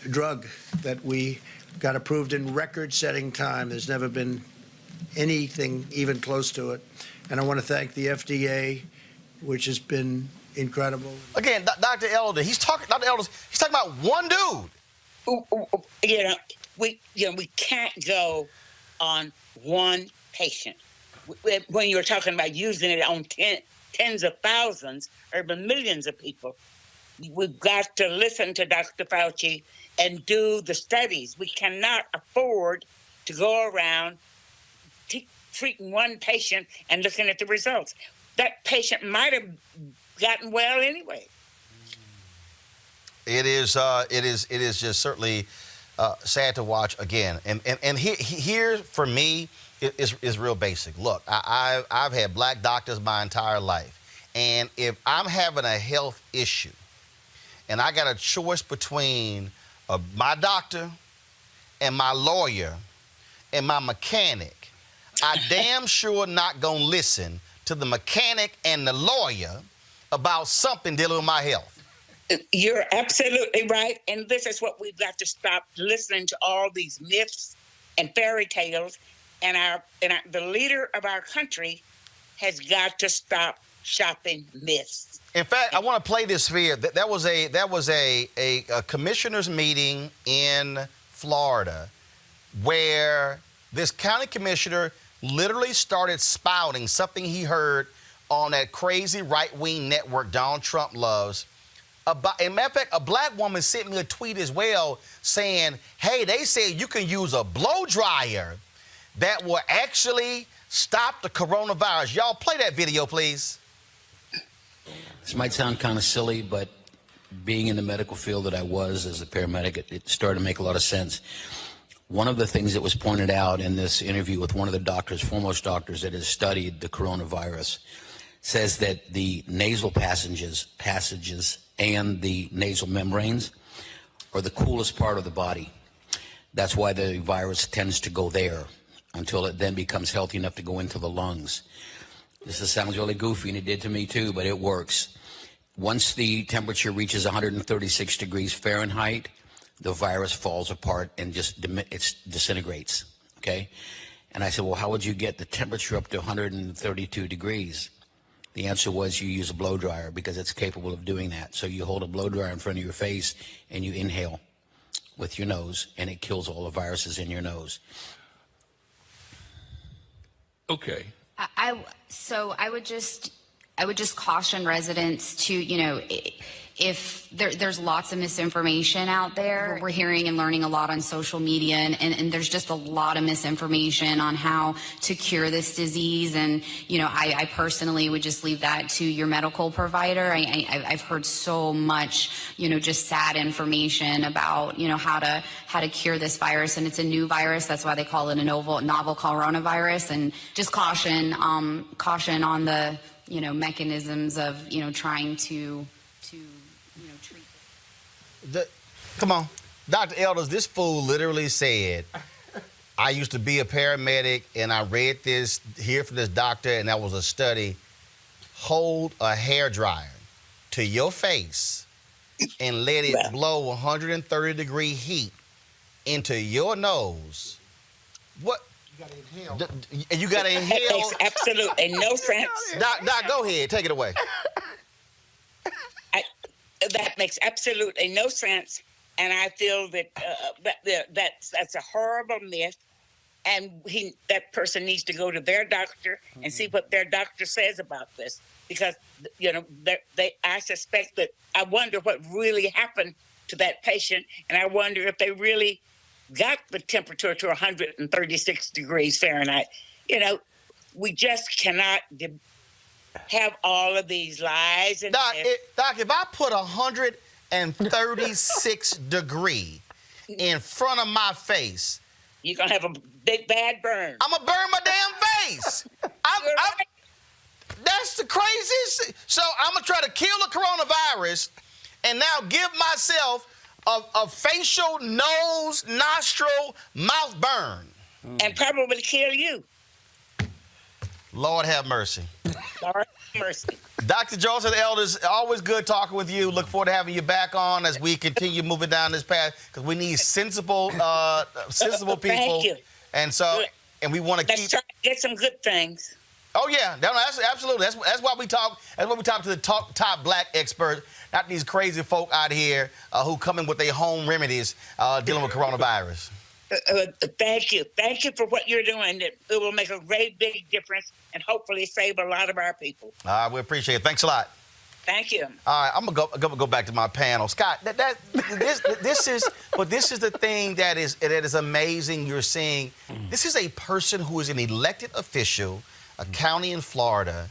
S4: drug that we got approved in record-setting time. There's never been anything even close to it. And I want to thank the FDA, which has been incredible.
S1: Again, Dr. Elder, he's talking about one dude.
S19: We can't go on one patient. When you're talking about using it on tens of thousands or even millions of people, we've got to listen to Dr. Fauci and do the studies. We cannot afford to go around treating one patient and looking at the results. That patient might have gotten well anyway.
S1: It is just certainly sad to watch again. And here for me is real basic. Look, I've had black doctors my entire life, and if I'm having a health issue, and I got a choice between my doctor and my lawyer and my mechanic, I damn sure not gonna listen to the mechanic and the lawyer about something dealing with my health.
S19: You're absolutely right, and this is what we've got to stop listening to all these myths and fairy tales, and the leader of our country has got to stop shopping myths.
S1: In fact, I want to play this for you. That was a commissioners meeting in Florida where this county commissioner literally started spouting something he heard on that crazy right-wing network Donald Trump loves. As a matter of fact, a black woman sent me a tweet as well saying, hey, they say you can use a blow dryer that will actually stop the coronavirus. Y'all play that video, please.
S20: This might sound kind of silly, but being in the medical field that I was as a paramedic, it started to make a lot of sense. One of the things that was pointed out in this interview with one of the doctors, foremost doctors that has studied the coronavirus, says that the nasal passages and the nasal membranes are the coolest part of the body. That's why the virus tends to go there until it then becomes healthy enough to go into the lungs. This sounds really goofy, and it did to me too, but it works. Once the temperature reaches 136 degrees Fahrenheit, the virus falls apart and just disintegrates, okay? And I said, well, how would you get the temperature up to 132 degrees? The answer was you use a blow dryer because it's capable of doing that. So you hold a blow dryer in front of your face and you inhale with your nose, and it kills all the viruses in your nose.
S21: Okay.
S22: So I would just caution residents to, if there's lots of misinformation out there. We're hearing and learning a lot on social media, and there's just a lot of misinformation on how to cure this disease. And, I personally would just leave that to your medical provider. I've heard so much, just sad information about, how to cure this virus. And it's a new virus. That's why they call it a novel coronavirus. And just caution on the, mechanisms of, trying to treat.
S1: Come on. Dr. Elders, this fool literally said, I used to be a paramedic and I read this here from this doctor, and that was a study. Hold a hairdryer to your face and let it blow 130-degree heat into your nose. What?
S16: You got to inhale.
S1: You got to inhale.
S19: That makes absolutely no sense.
S1: Doc, go ahead. Take it away.
S19: That makes absolutely no sense, and I feel that that's a horrible myth, and that person needs to go to their doctor and see what their doctor says about this. because, I suspect that I wonder what really happened to that patient, and I wonder if they really got the temperature to 136 degrees Fahrenheit. We just cannot have all of these lies. And
S1: Doc, if I put 136 degree in front of my face,
S19: you're going to have a big bad burn.
S1: I'm going to burn my damn face. That's the craziest. So I'm going to try to kill the coronavirus and now give myself a facial, nose, nostril, mouth burn.
S19: And probably kill you.
S1: Lord have mercy.
S19: Lord have mercy.
S1: Dr. Joseph Elders, always good talking with you. Look forward to having you back on as we continue moving down this path, because we need sensible people.
S19: Thank you.
S1: And so, and we want to
S19: Let's try to get some good things.
S1: Oh yeah, that's absolutely. That's why we talk. That's why we talk to the top black experts, not these crazy folk out here who come in with their home remedies dealing with coronavirus.
S19: Thank you for what you're doing. It will make a great big difference and hopefully save a lot of our people.
S1: We appreciate it. Thanks a lot.
S19: Thank you.
S1: All right, I'm gonna go back to my panel, Scott. This is the thing that is amazing. You're seeing this is a person who is an elected official, a county in Florida,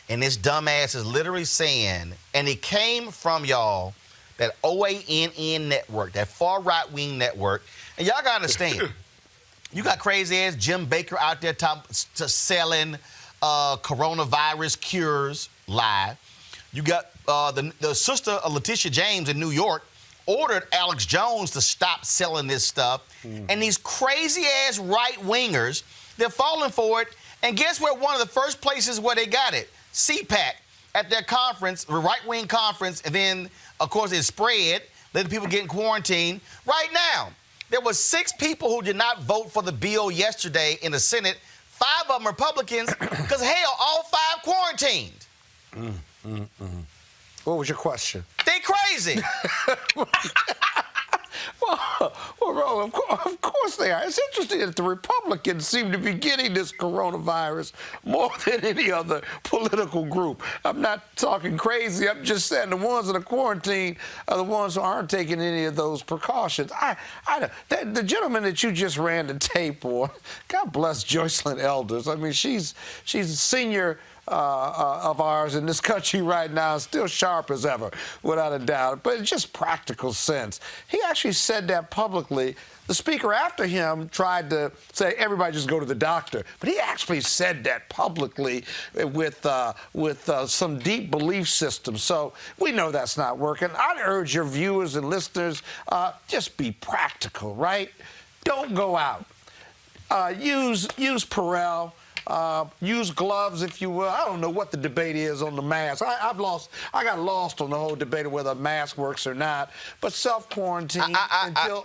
S1: and this dumbass is literally saying, and it came from y'all, that OANN network, that far right wing network, and y'all gotta understand, you got crazy ass Jim Baker out there selling coronavirus cures live. You got the sister of Letitia James in New York ordered Alex Jones to stop selling this stuff. And these crazy ass right wingers, they're falling for it. And guess where one of the first places where they got it? CPAC at their conference, the right wing conference. And then, of course, it spread, letting people get in quarantine. Right now, there were 6 people who did not vote for the bill yesterday in the Senate. 5 of them Republicans, because hell, all 5 quarantined.
S16: What was your question?
S1: They crazy.
S16: Well, Roland, of course they are. It's interesting that the Republicans seem to be getting this coronavirus more than any other political group. I'm not talking crazy. I'm just saying the ones that are quarantined are the ones who aren't taking any of those precautions. The gentleman that you just ran the tape on, God bless Joycelyn Elders. I mean, she's a senior of ours in this country right now, still sharp as ever, without a doubt. But it's just practical sense. He actually said that publicly. The speaker after him tried to say, everybody just go to the doctor. But he actually said that publicly with some deep belief system. So we know that's not working. I'd urge your viewers and listeners, just be practical, right? Don't go out. Use Purell. Use gloves, if you will. I don't know what the debate is on the mask. I got lost on the whole debate of whether a mask works or not. But self-quarantine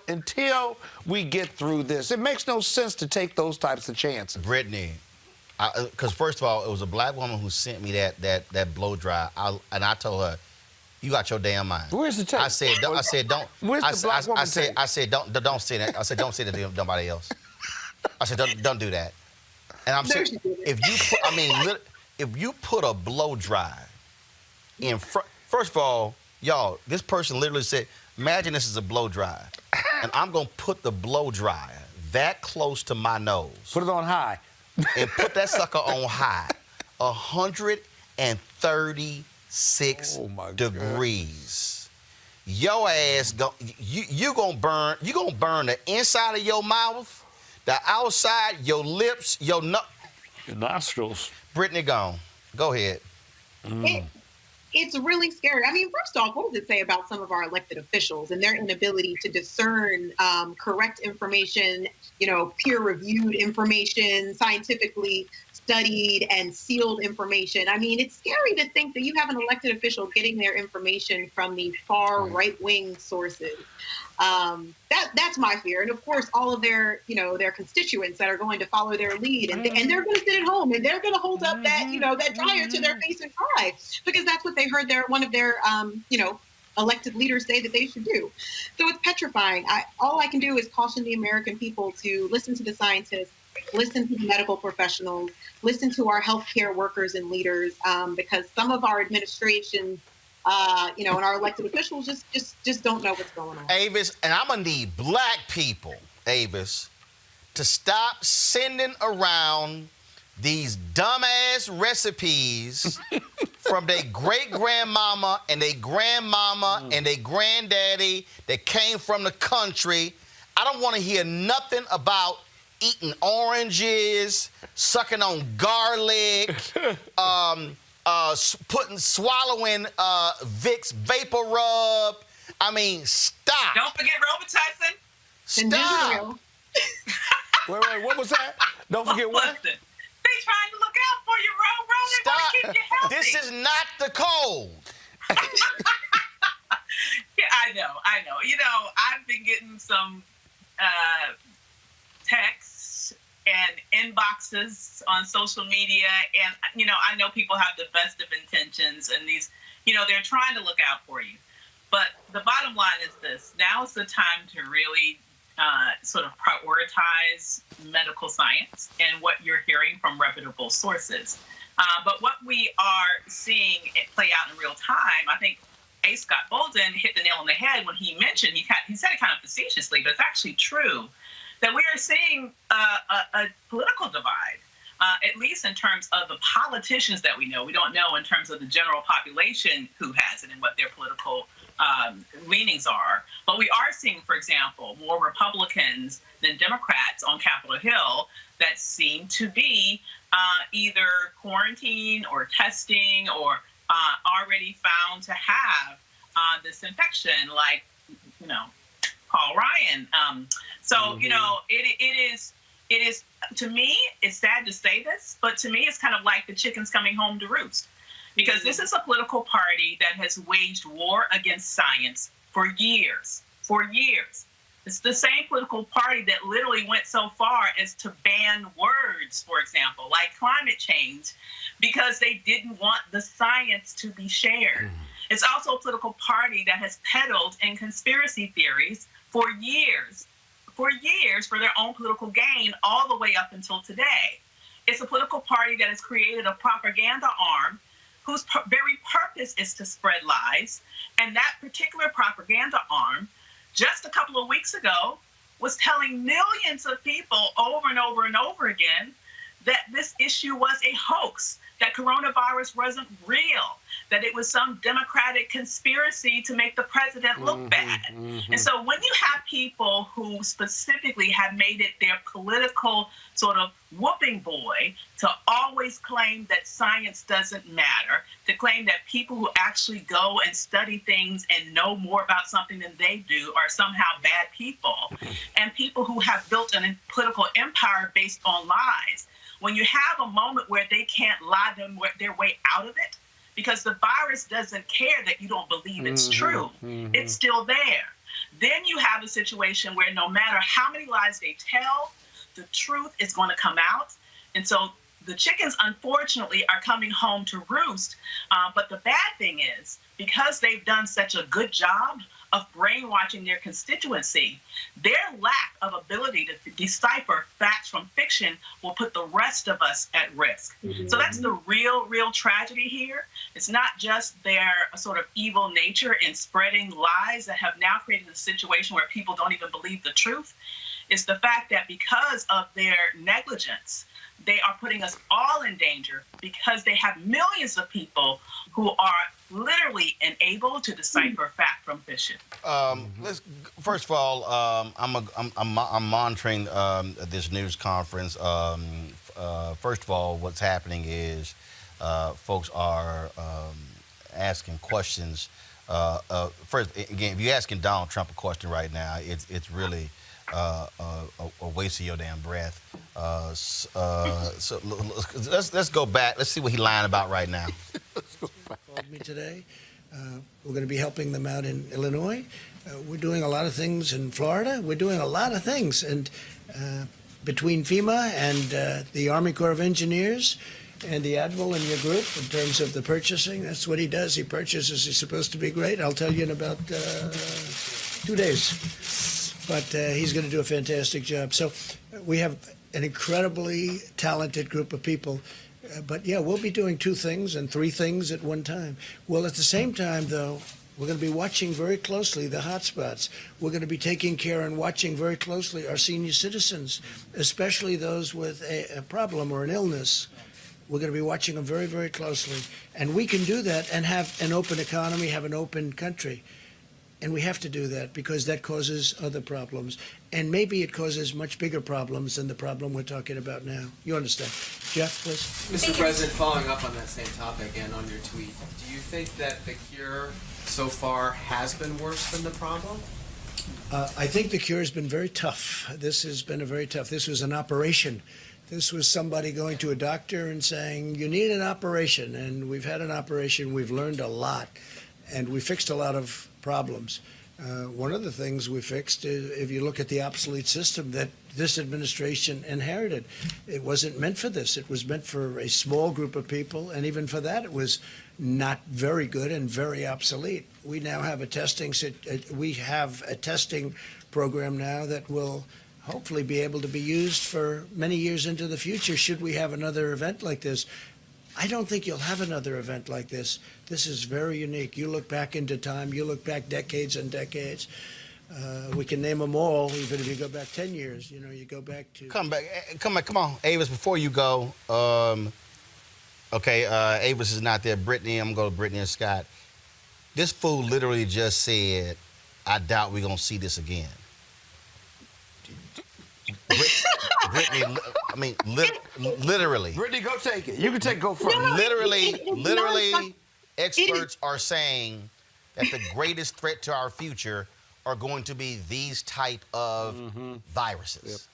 S16: until we get through this. It makes no sense to take those types of chances.
S1: Brittany, because first of all, it was a black woman who sent me that blow dry, and I told her, "You got your damn mind."
S16: Where's the tape?
S1: I said, don't.
S16: Where's the black woman tape?
S1: I said, don't say that. I said, don't say that to nobody else. I said, don't do that. And I'm saying, if you put a blow dry in front, first of all, y'all, this person literally said, imagine this is a blow dry, and I'm gonna put the blow dryer that close to my nose.
S16: Put it on high.
S1: And put that sucker on high, 136 degrees. Your ass, you gonna burn the inside of your mouth, the outside, your lips, your
S16: nostrils.
S1: Brittany, go ahead.
S18: It's really scary. I mean, first off, what does it say about some of our elected officials and their inability to discern correct information, peer-reviewed information, scientifically studied and sealed information? I mean, it's scary to think that you have an elected official getting their information from the far right-wing sources. That's my fear. And of course, all of their constituents that are going to follow their lead, and they're going to sit at home and they're going to hold up that dryer to their face and cry, because that's what they heard one of their elected leaders say that they should do. So it's petrifying. All I can do is caution the American people to listen to the scientists, listen to the medical professionals, listen to our healthcare workers and leaders, because some of our administration, and our elected officials just don't know what's going on.
S1: Avis, and I'm gonna need black people, Avis, to stop sending around these dumbass recipes from their great-grandmama and their grandmama and their granddaddy that came from the country. I don't want to hear nothing about eating oranges, sucking on garlic, swallowing Vicks Vapor Rub. I mean, stop.
S11: Don't forget Robitussin.
S1: Stop.
S16: Wait, what was that? Don't forget what?
S11: They trying to look out for you, Roland. They want to keep you healthy.
S1: This is not the cold.
S11: Yeah, I know. I've been getting some texts and inboxes on social media, and I know people have the best of intentions, and these, they're trying to look out for you. But the bottom line is this: now is the time to really sort of prioritize medical science and what you're hearing from reputable sources. But what we are seeing it play out in real time, I think A. Scott Bolden hit the nail on the head when he mentioned, he said it kind of facetiously, but it's actually true, that we are seeing a political divide, at least in terms of the politicians that we know. We don't know in terms of the general population who has it and what their political leanings are. But we are seeing, for example, more Republicans than Democrats on Capitol Hill that seem to be either quarantined or testing or already found to have this infection, like, Paul Ryan. It is, to me, it's sad to say this, but to me, it's kind of like the chickens coming home to roost. Because this is a political party that has waged war against science for years. It's the same political party that literally went so far as to ban words, for example, like climate change, because they didn't want the science to be shared. It's also a political party that has peddled in conspiracy theories for years for their own political gain all the way up until today. It's a political party that has created a propaganda arm whose very purpose is to spread lies. And that particular propaganda arm, just a couple of weeks ago, was telling millions of people over and over and over again that this issue was a hoax, that coronavirus wasn't real, that it was some Democratic conspiracy to make the president look bad. And so when you have people who specifically have made it their political sort of whooping boy to always claim that science doesn't matter, to claim that people who actually go and study things and know more about something than they do are somehow bad people, and people who have built a political empire based on lies, when you have a moment where they can't lie their way out of it, because the virus doesn't care that you don't believe it's true, it's still there. Then you have a situation where no matter how many lies they tell, the truth is going to come out. And so the chickens, unfortunately, are coming home to roost. But the bad thing is, because they've done such a good job of brainwashing their constituency, their lack of ability to decipher facts from fiction will put the rest of us at risk. So that's the real tragedy here. It's not just their sort of evil nature in spreading lies that have now created a situation where people don't even believe the truth. It's the fact that because of their negligence, they are putting us all in danger, because they have millions of people who are literally unable to decipher fact from fiction.
S1: First of all, I'm monitoring this news conference. First of all, what's happening is folks are asking questions. First, again, if you're asking Donald Trump a question right now, it's really a waste of your damn breath. So let's go back. Let's see what he's lying about right now.
S4: Called me today. We're going to be helping them out in Illinois. We're doing a lot of things in Florida. We're doing a lot of things, and between FEMA and the Army Corps of Engineers and the Admiral in your group, in terms of the purchasing, that's what he does. He purchases. He's supposed to be great. I'll tell you in about 2 days. But he's going to do a fantastic job. So we have an incredibly talented group of people. But yeah, we'll be doing 2 things and 3 things at one time. Well, at the same time, though, we're going to be watching very closely the hotspots. We're going to be taking care and watching very closely our senior citizens, especially those with a problem or an illness. We're going to be watching them very, very closely. And we can do that and have an open economy, have an open country. And we have to do that because that causes other problems. And maybe it causes much bigger problems than the problem we're talking about now. You understand? Jeff, please.
S2: Mr. President, following up on that same topic and on your tweet, do you think that the cure so far has been worse than the problem?
S4: I think the cure has been very tough. This has been this was an operation. This was somebody going to a doctor and saying, you need an operation. And we've had an operation. We've learned a lot. And we fixed a lot of problems. One of the things we fixed is, if you look at the obsolete system that this administration inherited, it wasn't meant for this. It was meant for a small group of people, and even for that, it was not very good and very obsolete. We now have a testing program now that will hopefully be able to be used for many years into the future. Should we have another event like this? I don't think you'll have another event like this. This is very unique. You look back into time, you look back decades and decades. We can name them all, even if you go back 10 years. You know, you go back to... Come
S1: on, Avis, before you go. Avis is not there. Brittany, I'm going to go to Brittany and Scott. This fool literally just said, I doubt we're going to see this again. Brittany, I mean, literally.
S16: Brittany, go take it. You can go first.
S1: Literally, experts are saying that the greatest threat to our future are going to be these type of viruses.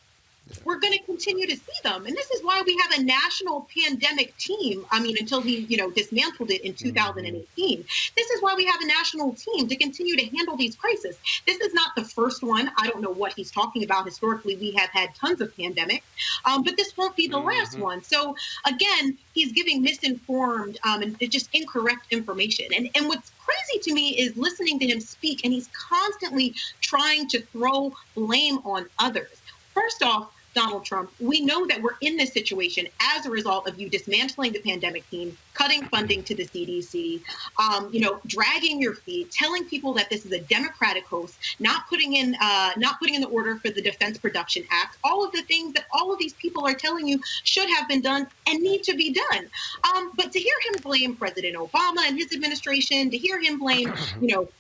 S18: We're going to continue to see them. And this is why we have a national pandemic team. I mean, until he, dismantled it in 2018. This is why we have a national team to continue to handle these crises. This is not the first one. I don't know what he's talking about. Historically, we have had tons of pandemics, but this won't be the last one. So again, he's giving misinformed and just incorrect information. And what's crazy to me is listening to him speak, and he's constantly trying to throw blame on others. First off, Donald Trump, we know that we're in this situation as a result of you dismantling the pandemic team, cutting funding to the CDC, dragging your feet, telling people that this is a Democratic host, not putting in the order for the Defense Production Act, all of the things that all of these people are telling you should have been done and need to be done. But to hear him blame President Obama and his administration, to hear him blame,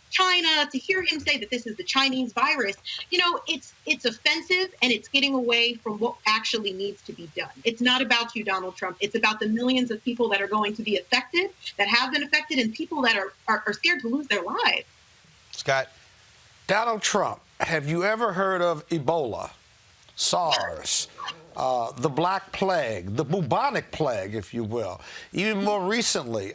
S18: China, to hear him say that this is the Chinese virus, it's offensive, and it's getting away from what actually needs to be done. It's not about you, Donald Trump. It's about the millions of people that are going to be affected, that have been affected, and people that are scared to lose their lives.
S1: Scott.
S16: Donald Trump, have you ever heard of Ebola, SARS, the Black Plague, the bubonic plague, if you will? Even more recently,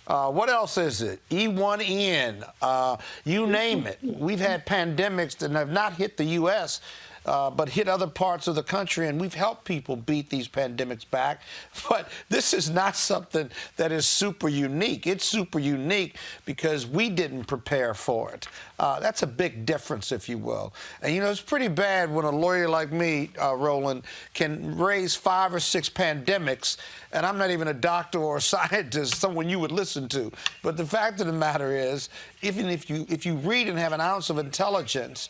S16: what else is it? E1N, you name it. We've had pandemics that have not hit the U.S., but hit other parts of the country, and we've helped people beat these pandemics back. But this is not something that is super unique. It's super unique because we didn't prepare for it. That's a big difference, if you will. And, it's pretty bad when a lawyer like me, Roland, can raise 5 or 6 pandemics, and I'm not even a doctor or a scientist, someone you would listen to. But the fact of the matter is, even if you read and have an ounce of intelligence,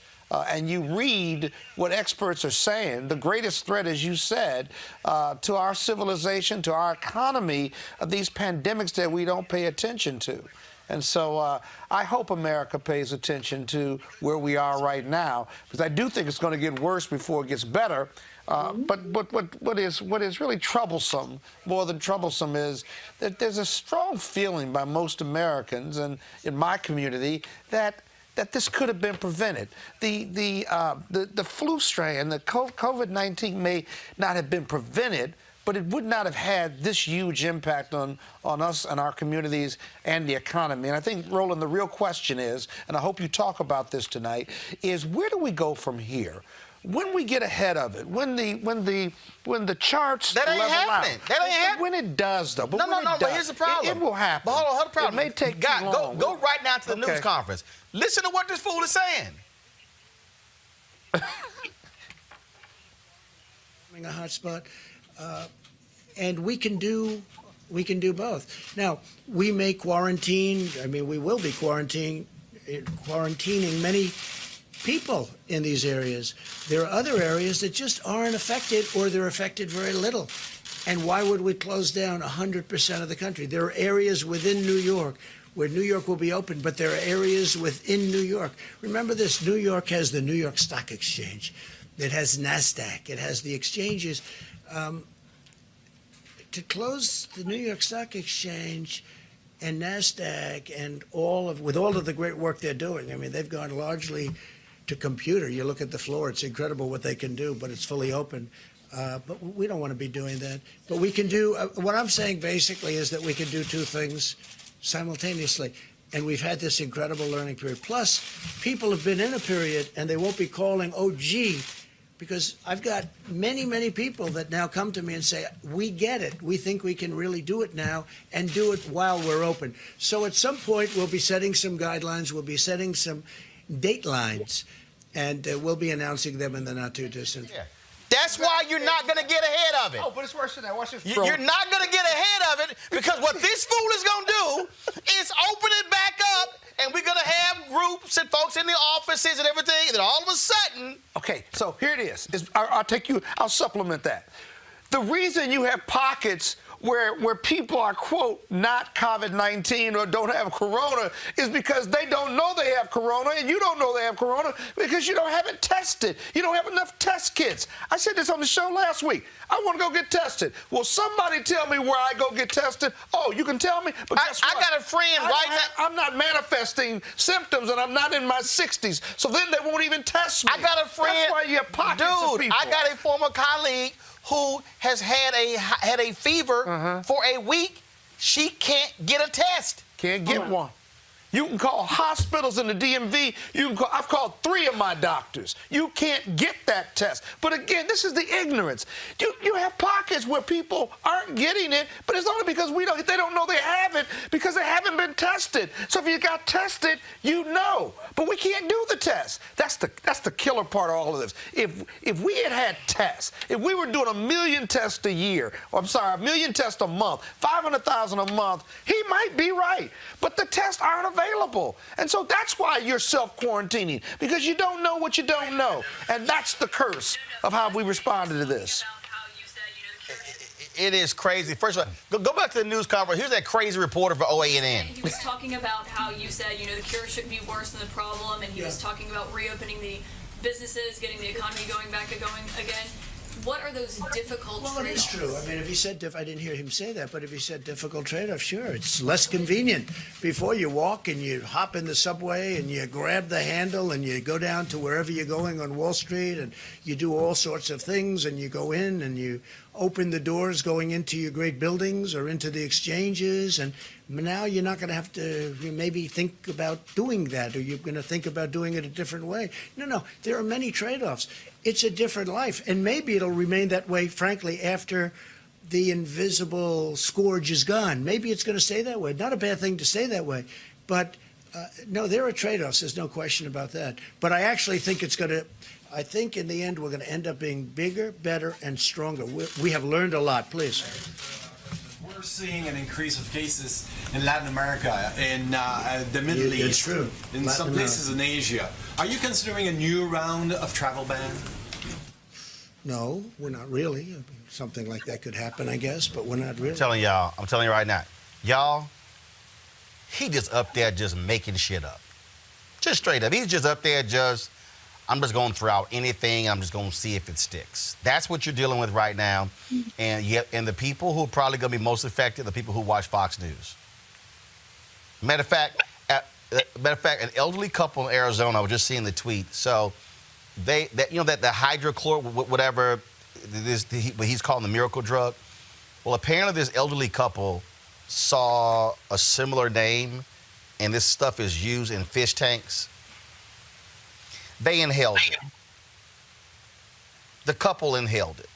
S16: and you read what experts are saying, the greatest threat, as you said, to our civilization, to our economy, are these pandemics that we don't pay attention to. And so I hope America pays attention to where we are right now, because I do think it's going to get worse before it gets better. But what is really troublesome, more than troublesome, is that there's a strong feeling by most Americans, and in my community, that this could have been prevented. The flu strain, the COVID-19 may not have been prevented, but it would not have had this huge impact on us and our communities and the economy. And I think, Roland, the real question is, and I hope you talk about this tonight, is where do we go from here? When we get ahead of it, when the charts
S1: that ain't
S16: level
S1: happening.
S16: out.
S1: That ain't happening.
S16: When it does, though. But
S1: no. But here's the problem.
S16: It will happen.
S1: But hold on the problem.
S16: It may take too long.
S1: Go right now to the news conference. Listen to what this fool is saying.
S4: A hotspot, and we can do both. Now, we may quarantine. I mean, we will be quarantining many people in these areas. There are other areas that just aren't affected, or they're affected very little. And why would we close down 100% of the country? There are areas within New York where New York will be open, but there are areas within New York. Remember this: New York has the New York Stock Exchange. It has NASDAQ. It has the exchanges. To close the New York Stock Exchange and NASDAQ and with all of the great work they're doing, I mean, they've gone largely to computer. You look at the floor, it's incredible what they can do, but it's fully open. But we don't want to be doing that. But we can do, what I'm saying basically is that we can do two things simultaneously. And we've had this incredible learning period. Plus, people have been in a period and they won't be calling, oh, gee, because I've got many, many people that now come to me and say, we get it. We think we can really do it now and do it while we're open. So at some point, we'll be setting some guidelines. We'll be setting some date lines, and we'll be announcing them in the not too distant.
S1: Yeah. That's why you're not going to get ahead of it.
S12: Oh, but it's worse than that. Watch this.
S1: You're not going to get ahead of it, because what this fool is going to do is open it back up, and we're going to have groups and folks in the offices and everything, and then all of a sudden...
S16: Okay, so here it is. I'll supplement that. The reason you have pockets where people are, quote, not COVID-19 or don't have corona is because they don't know they have corona, and you don't know they have corona because you don't have it tested. You don't have enough test kits. I said this on the show last week. I want to go get tested. Well, somebody tell me where I go get tested. Oh, you can tell me? But guess what?
S1: I got a friend right now.
S16: I'm not manifesting symptoms, and I'm not in my 60s, so then they won't even test me.
S1: I got a friend.
S16: That's why you have pockets of people.
S1: I got a former colleague who has had a fever for a week. She can't get a test.
S16: Can't get one. You can call hospitals in the DMV. I've called 3 of my doctors. You can't get that test. But again, this is the ignorance. You have pockets where people aren't getting it, but it's only because they don't know they have it because they haven't been tested. So if you got tested, you know. But we can't do the test. That's the killer part of all of this. If we had tests, if we were doing 1 million tests a year, or I'm sorry, 1 million tests a month, 500,000 a month, he might be right. But the tests aren't available. And so that's why you're self-quarantining, because you don't know what you don't know. And that's the curse of how we responded to this.
S1: It is crazy. First of all, go back to the news conference. Here's that crazy reporter for OANN.
S3: He was talking about how you said, the cure shouldn't be worse than the problem, and he was talking about reopening the businesses, getting the economy going again. What are those difficult trade-offs?
S4: Well, it is true. I mean, if he said, I didn't hear him say that, but if he said difficult trade-off, sure, it's less convenient. Before you walk and you hop in the subway and you grab the handle and you go down to wherever you're going on Wall Street and you do all sorts of things and you go in and you open the doors going into your great buildings or into the exchanges, and now you're not going to have to maybe think about doing that, or you're going to think about doing it a different way. No, there are many trade-offs. It's a different life, and maybe it'll remain that way, frankly, after the invisible scourge is gone. Maybe it's going to stay that way. Not a bad thing to stay that way, but no, there are trade-offs. There's no question about that. But I actually think I think in the end we're going to end up being bigger, better, and stronger. We have learned a lot. Please.
S21: We're seeing an increase of cases in Latin America, in the Middle East,
S4: it's true.
S21: in some places in Asia. Are you considering a new round of travel ban?
S4: No, we're not really. I mean, something like that could happen, I guess, but we're not really.
S1: I'm telling you right now. Y'all, he just up there just making shit up. Just straight up. He's just up there I'm just going to throw out anything. I'm just going to see if it sticks. That's what you're dealing with right now. And the people who are probably going to be most affected are the people who watch Fox News. Matter of fact, an elderly couple in Arizona, I was just seeing the tweet. So that the hydrochlor, whatever he's calling the miracle drug. Well, apparently this elderly couple saw a similar name, and this stuff is used in fish tanks. They inhaled it. The couple inhaled it.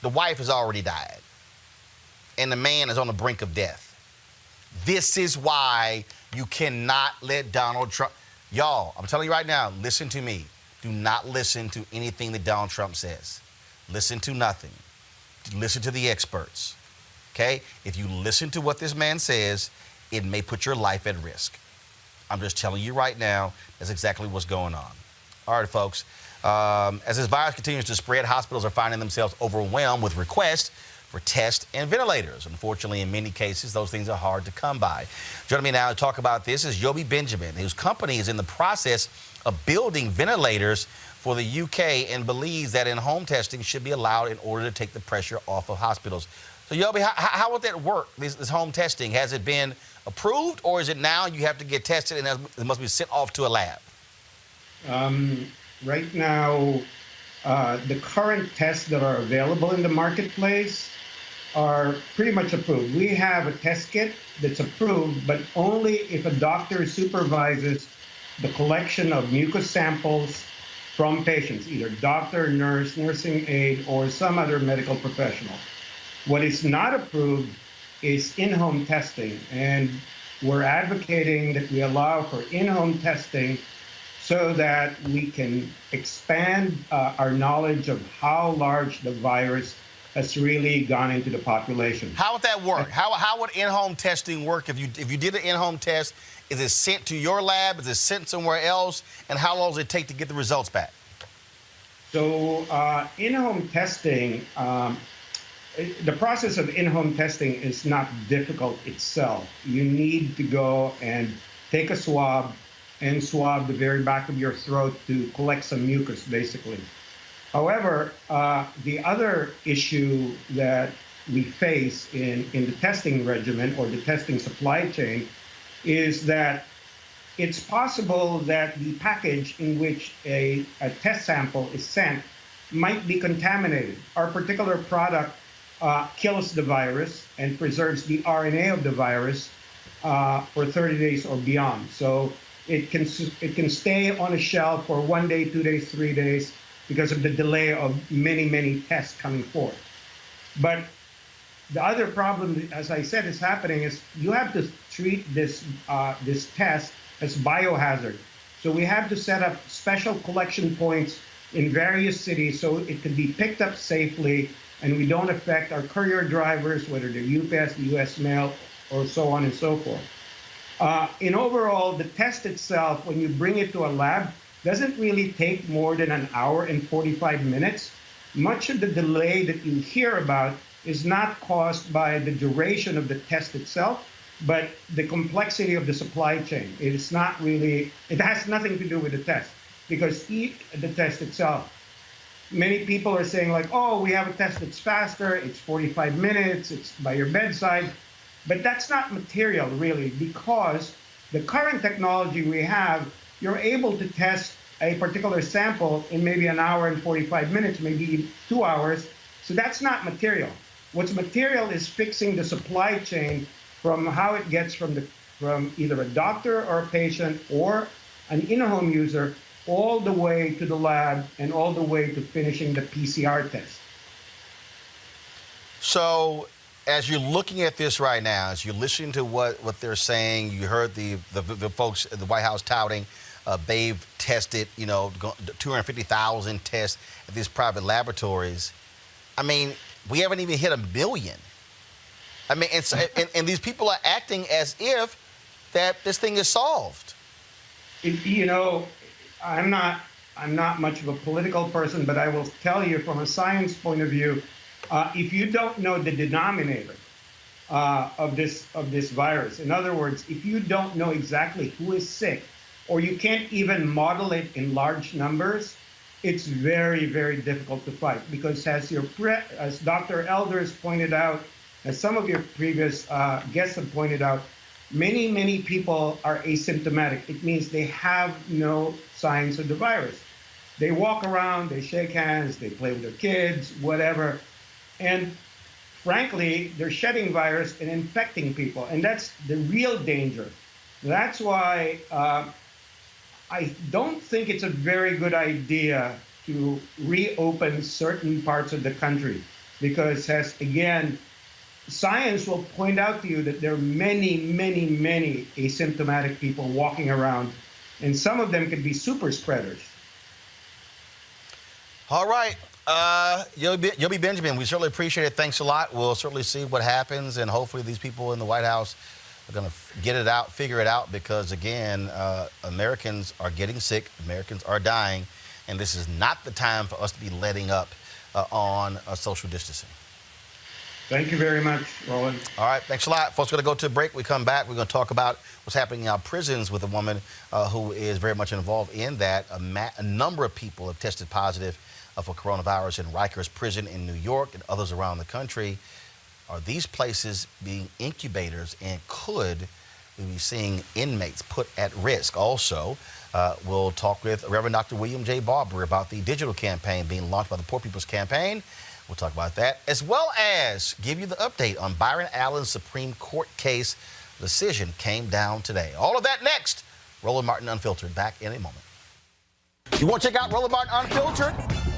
S1: The wife has already died. And the man is on the brink of death. This is why you cannot let Donald Trump... Y'all, I'm telling you right now, listen to me. Do not listen to anything that Donald Trump says. Listen to nothing. listen to the experts, okay? If you listen to what this man says, it may put your life at risk. I'm just telling you right now, that's exactly what's going on. All right, folks. As this virus continues to spread, hospitals are finding themselves overwhelmed with requests for tests and ventilators. Unfortunately, in many cases, those things are hard to come by. Joining me now to talk about this is Yobi Benjamin, whose company is in the process of building ventilators for the UK and believes that in-home testing should be allowed in order to take the pressure off of hospitals. So, Yobi, how would that work, this home testing? Has it been approved, or is it now you have to get tested and it must be sent off to a lab?
S5: Right now, the current tests that are available in the marketplace are pretty much approved. We have a test kit that's approved, but only if a doctor supervises the collection of mucus samples from patients, either doctor, nurse, nursing aide, or some other medical professional. What is not approved is in-home testing, and we're advocating that we allow for in-home testing so that we can expand our knowledge of how large the virus has really gone into the population.
S1: How would that work? How would in-home testing work if you did an in-home test? Is it sent to your lab? Is it sent somewhere else? And how long does it take to get the results back?
S5: So in-home testing, the process of in-home testing is not difficult itself. You need to go and take a swab and swab the very back of your throat to collect some mucus, basically. However, the other issue that we face in the testing regimen or the testing supply chain is that it's possible that the package in which a test sample is sent might be contaminated. Our particular product kills the virus and preserves the RNA of the virus for 30 days or beyond. So it can stay on a shelf for 1 day, 2 days, 3 days because of the delay of many tests coming forth. But the other problem, as I said, is happening is you have to treat this test as biohazard. So we have to set up special collection points in various cities so it can be picked up safely and we don't affect our courier drivers, whether they're UPS, US Mail, or so on and so forth. In overall, the test itself, when you bring it to a lab, doesn't really take more than an hour and 45 minutes. Much of the delay that you hear about is not caused by the duration of the test itself, but the complexity of the supply chain. It has nothing to do with the test, because the test itself, many people are saying like, oh, we have a test that's faster, it's 45 minutes, it's by your bedside. But that's not material, really, because the current technology we have, you're able to test a particular sample in maybe an hour and 45 minutes, maybe 2 hours. So that's not material. What's material is fixing the supply chain from how it gets from either a doctor or a patient or an in-home user all the way to the lab and all the way to finishing the PCR test.
S1: So as you're looking at this right now, as you're listening to what they're saying, you heard the folks at the White House touting they've tested, 250,000 tests at these private laboratories. I mean, we haven't even hit 1 million. I mean, and these people are acting as if that this thing is solved.
S5: I'm not much of a political person, but I will tell you from a science point of view, if you don't know the denominator of this virus, in other words, if you don't know exactly who is sick, or you can't even model it in large numbers, it's very, very difficult to fight. Because as Dr. Elders pointed out, as some of your previous guests have pointed out, many people are asymptomatic. It means they have no signs of the virus. They walk around, they shake hands, they play with their kids, whatever. And frankly, they're shedding virus and infecting people. And that's the real danger. That's why I don't think it's a very good idea to reopen certain parts of the country. Because again, science will point out to you that there are many asymptomatic people walking around, and some of them could be super spreaders.
S1: All right. You'll be Benjamin. We certainly appreciate it. Thanks a lot. We'll certainly see what happens, and hopefully these people in the White House are going to figure it out, because, again, Americans are getting sick, Americans are dying, and this is not the time for us to be letting up on social distancing.
S5: Thank you very much, Roland.
S1: All right, thanks a lot. Folks, we're going to go to a break. We come back, we're going to talk about what's happening in our prisons with a woman who is very much involved in that. A number of people have tested positive for coronavirus in Rikers Prison in New York and others around the country. Are these places being incubators, and could we be seeing inmates put at risk? Also, we'll talk with Reverend Dr. William J. Barber about the digital campaign being launched by the Poor People's Campaign. We'll talk about that, as well as give you the update on Byron Allen's Supreme Court case. Decision came down today. All of that next. Roland Martin Unfiltered, back in a moment. You want to check out Roland Martin Unfiltered?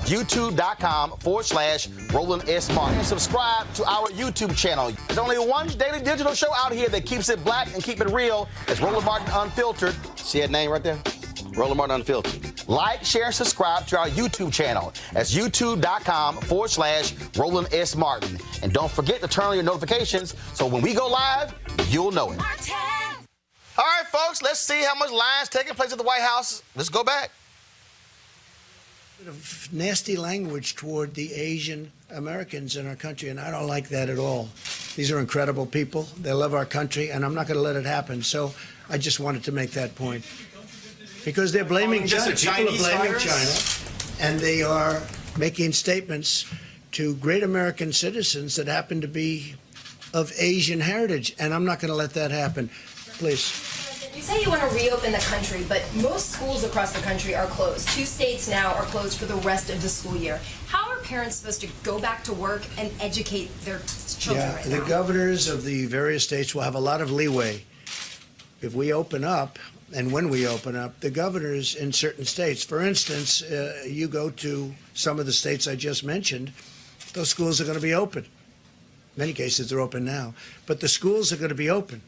S1: YouTube.com/Roland S. Martin. And subscribe to our YouTube channel. There's only one daily digital show out here that keeps it black and keep it real. It's Roland Martin Unfiltered. See that name right there? Roland Martin Unfiltered. Like, share, and subscribe to our YouTube channel. That's youtube.com/Roland S. Martin. And don't forget to turn on your notifications so when we go live, you'll know it. All right, folks, let's see how much lines taking place at the White House. Let's go back.
S4: Of nasty language toward the Asian Americans in our country, and I don't like that at all. These are incredible people. They love our country, and I'm not going to let it happen. So I just wanted to make that point. Because they're blaming China. People are blaming China, and they are making statements to great American citizens that happen to be of Asian heritage, and I'm not going to let that happen. Please.
S8: You say you want to reopen the country, but most schools across the country are closed. 2 states now are closed for the rest of the school year. How are parents supposed to go back to work and educate their children right now?
S4: The governors of the various states will have a lot of leeway. If we open up, and when we open up, the governors in certain states, for instance, you go to some of the states I just mentioned, those schools are going to be open. In many cases, they're open now, but the schools are going to be open.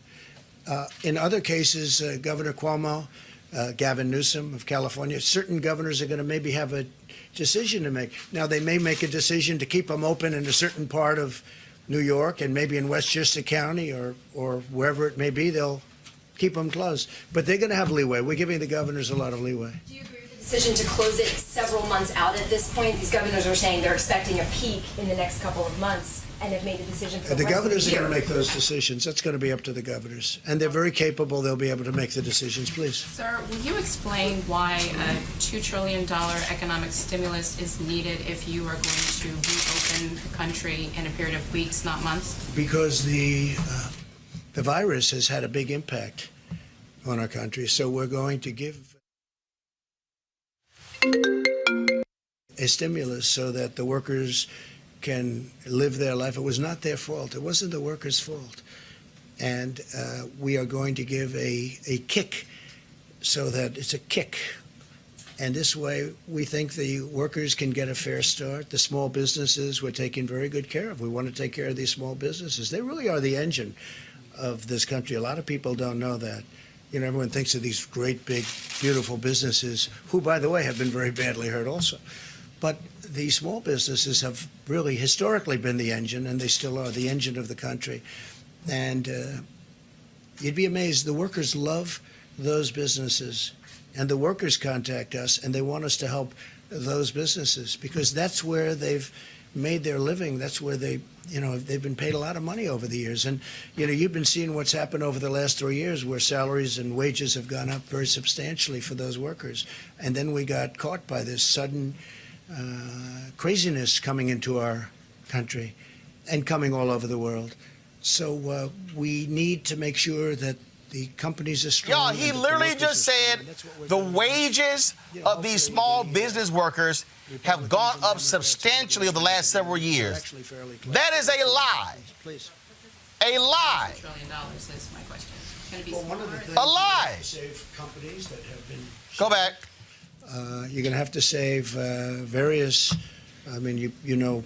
S4: In other cases, Governor Cuomo, Gavin Newsom of California, certain governors are going to maybe have a decision to make. Now, they may make a decision to keep them open in a certain part of New York, and maybe in Westchester County or wherever it may be, they'll keep them closed. But they're going to have leeway. We're giving the governors a lot of leeway.
S8: Do you agree with the decision to close it several months out at this point? These governors are saying they're expecting a peak in the next couple of months and have made a decision for the rest
S4: governors
S8: of the year.
S4: are going to make those decisions. That's going to be up to the governors. And they're very capable. They'll be able to make the decisions. Please.
S9: Sir, will you explain why a $2 trillion economic stimulus is needed if you are going to reopen the country in a period of weeks, not months?
S4: Because the virus has had a big impact on our country. So we're going to give a stimulus so that the workers can live their life. It was not their fault. It wasn't the workers' fault. And we are going to give a kick so that it's a kick. And this way, we think the workers can get a fair start. The small businesses we're taking very good care of. We want to take care of these small businesses. They really are the engine of this country. A lot of people don't know that. You know, everyone thinks of these great, big, beautiful businesses, who, by the way, have been very badly hurt also. But the small businesses have really historically been the engine, and they still are the engine of the country. And you'd be amazed. The workers love those businesses, and the workers contact us, and they want us to help those businesses because that's where they've made their living. That's where they've been paid a lot of money over the years. And, you've been seeing what's happened over the last 3 years where salaries and wages have gone up very substantially for those workers. And then we got caught by this sudden craziness coming into our country and coming all over the world. So we need to make sure that the companies are strong.
S1: Y'all, he literally just said the wages of these small business workers have gone up substantially over the last several years. That is a lie. A lie.
S9: $2 trillion is my question. Can it be
S1: a lie.
S4: Save companies that have been.
S1: Go back.
S4: You're going to have to save various. I mean, you know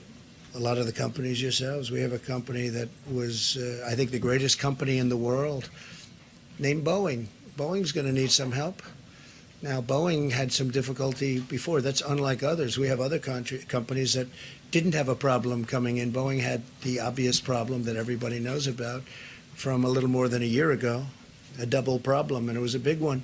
S4: a lot of the companies yourselves. We have a company that was, I think, the greatest company in the world, named Boeing. Boeing's going to need some help. Now, Boeing had some difficulty before. That's unlike others. We have other companies that didn't have a problem coming in. Boeing had the obvious problem that everybody knows about from a little more than a year ago, a double problem, and it was a big one.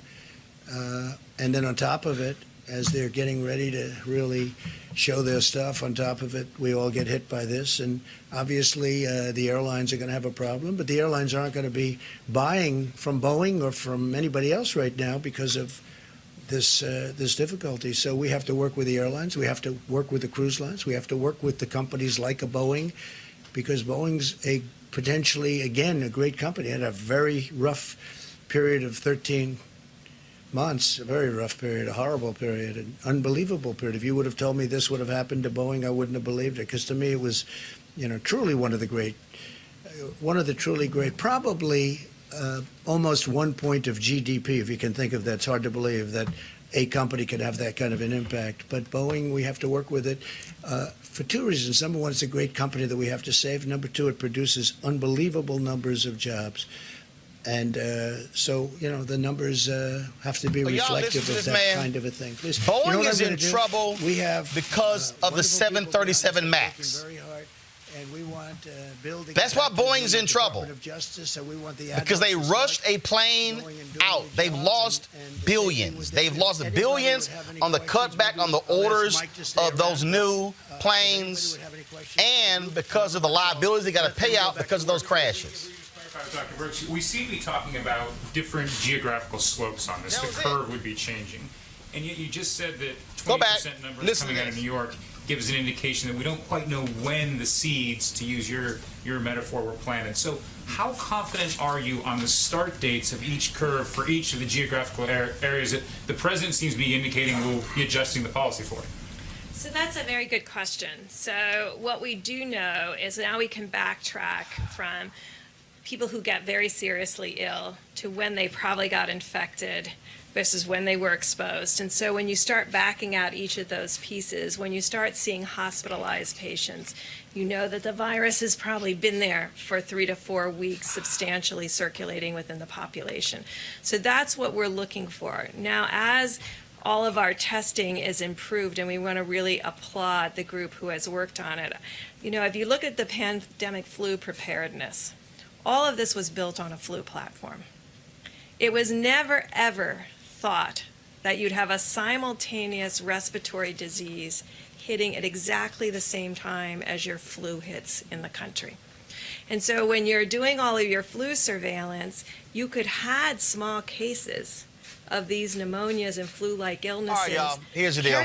S4: And then on top of it, as they're getting ready to really show their stuff, on top of it, we all get hit by this. And obviously, the airlines are going to have a problem, but the airlines aren't going to be buying from Boeing or from anybody else right now because of this difficulty. So we have to work with the airlines. We have to work with the cruise lines. We have to work with the companies like a Boeing, because Boeing's a potentially, again, a great company. It had a very rough period of 13 months, a very rough period, a horrible period, an unbelievable period. If you would have told me this would have happened to Boeing, I wouldn't have believed it, because to me it was, truly one of the truly great, probably almost 1 point of GDP, if you can think of that. It's hard to believe that a company could have that kind of an impact. But Boeing, we have to work with it for two reasons. Number one, it's a great company that we have to save. Number two, it produces unbelievable numbers of jobs. And so, the numbers have to be reflective of that kind of a thing. Please.
S1: Boeing is in trouble because of the 737 MAX.
S4: And we want building.
S1: That's why Boeing's in trouble. Because they rushed a plane out. They've lost billions. They've lost billions on the cutback on the orders of those new planes, and because of the liabilities they got to pay out because of those crashes.
S7: Dr. Birx, we seem to be talking about different geographical slopes on this. The curve would be changing. And yet you just said that 20% numbers coming out of New York gives an indication that we don't quite know when the seeds, to use your metaphor, were planted. So how confident are you on the start dates of each curve for each of the geographical areas that the president seems to be indicating will be adjusting the policy for?
S17: So that's a very good question. So what we do know is now we can backtrack from people who get very seriously ill to when they probably got infected versus when they were exposed. And so when you start backing out each of those pieces, when you start seeing hospitalized patients, you know that the virus has probably been there for 3 to 4 weeks, substantially circulating within the population. So that's what we're looking for. Now, as all of our testing is improved, and we want to really applaud the group who has worked on it. If you look at the pandemic flu preparedness, all of this was built on a flu platform. It was never, ever thought that you'd have a simultaneous respiratory disease hitting at exactly the same time as your flu hits in the country. And so when you're doing all of your flu surveillance, you could have small cases of these pneumonias and flu-like illnesses.
S1: All right, y'all, here's the deal.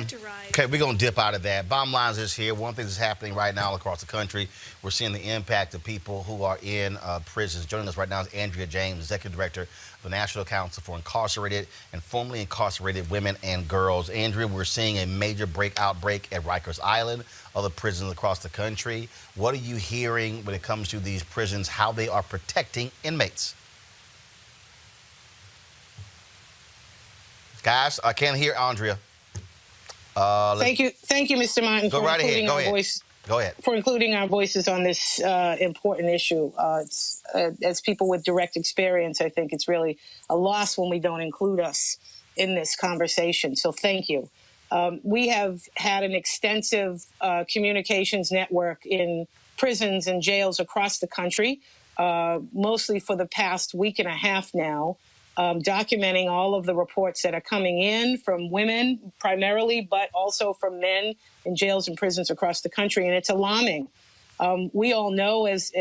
S1: Okay, we're going to dip out of that. Bottom line is here. One thing that's happening right now across the country, we're seeing the impact of people who are in prisons. Joining us right now is Andrea James, Executive Director of the National Council for Incarcerated and Formerly Incarcerated Women and Girls. Andrea, we're seeing a major outbreak at Rikers Island, other prisons across the country. What are you hearing when it comes to these prisons, how they are protecting inmates? Guys, I can't hear Andrea.
S10: Thank you, Mr. Martin,
S1: for including our voice. Go ahead.
S10: For including our voices on this important issue. As people with direct experience, I think it's really a loss when we don't include us in this conversation. So thank you. We have had an extensive communications network in prisons and jails across the country, mostly for the past week and a half now. Documenting all of the reports that are coming in from women primarily, but also from men in jails and prisons across the country, and it's alarming. We all know as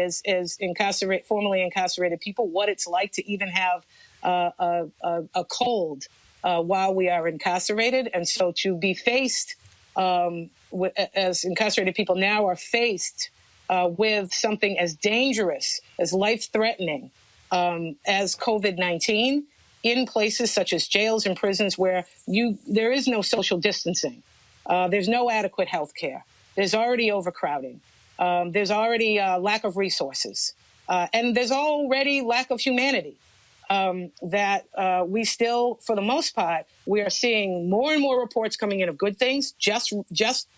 S10: formerly incarcerated people what it's like to even have a cold while we are incarcerated, and so to be faced as incarcerated people now are faced with something as dangerous, as life-threatening as COVID-19 in places such as jails and prisons where there is no social distancing. There's no adequate health care. There's already overcrowding. There's already lack of resources. And there's already lack of humanity that we still, for the most part, we are seeing more and more reports coming in of good things. Just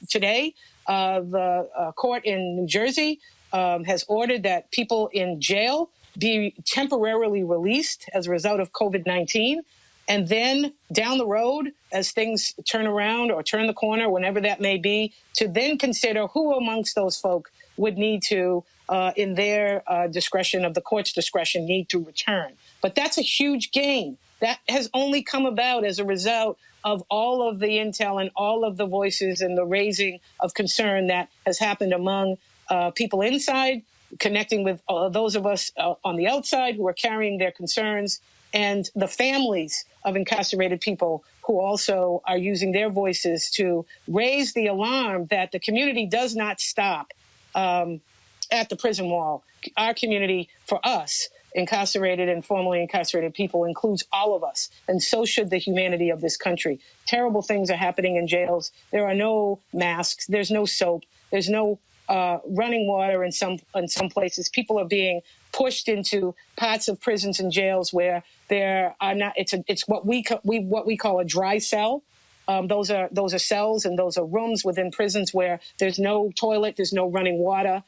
S10: today, the court in New Jersey has ordered that people in jail be temporarily released as a result of COVID-19. And then down the road, as things turn around or turn the corner, whenever that may be, to then consider who amongst those folk would need to, in their discretion of the court's discretion, need to return. But that's a huge gain. That has only come about as a result of all of the intel and all of the voices and the raising of concern that has happened among people inside, connecting with those of us on the outside who are carrying their concerns, and the families of incarcerated people who also are using their voices to raise the alarm that the community does not stop at the prison wall. Our community, for us, incarcerated and formerly incarcerated people, includes all of us, and so should the humanity of this country. Terrible things are happening in jails. There are no masks. There's no soap. There's no running water in some places. People are being pushed into parts of prisons and jails where there are not. It's what we call a dry cell. Those are cells and those are rooms within prisons where there's no toilet, there's no running water.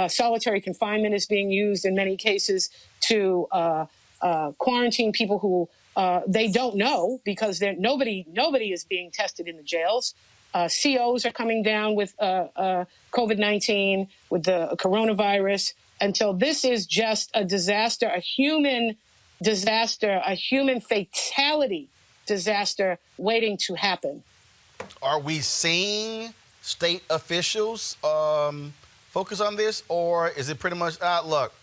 S10: Solitary confinement is being used in many cases to quarantine people who they don't know, because nobody is being tested in the jails. COs are coming down with COVID-19, with the coronavirus. And so this is just a disaster, a human disaster, a human fatality disaster waiting to happen.
S1: Are we seeing state officials focus on this, or is it pretty much, look,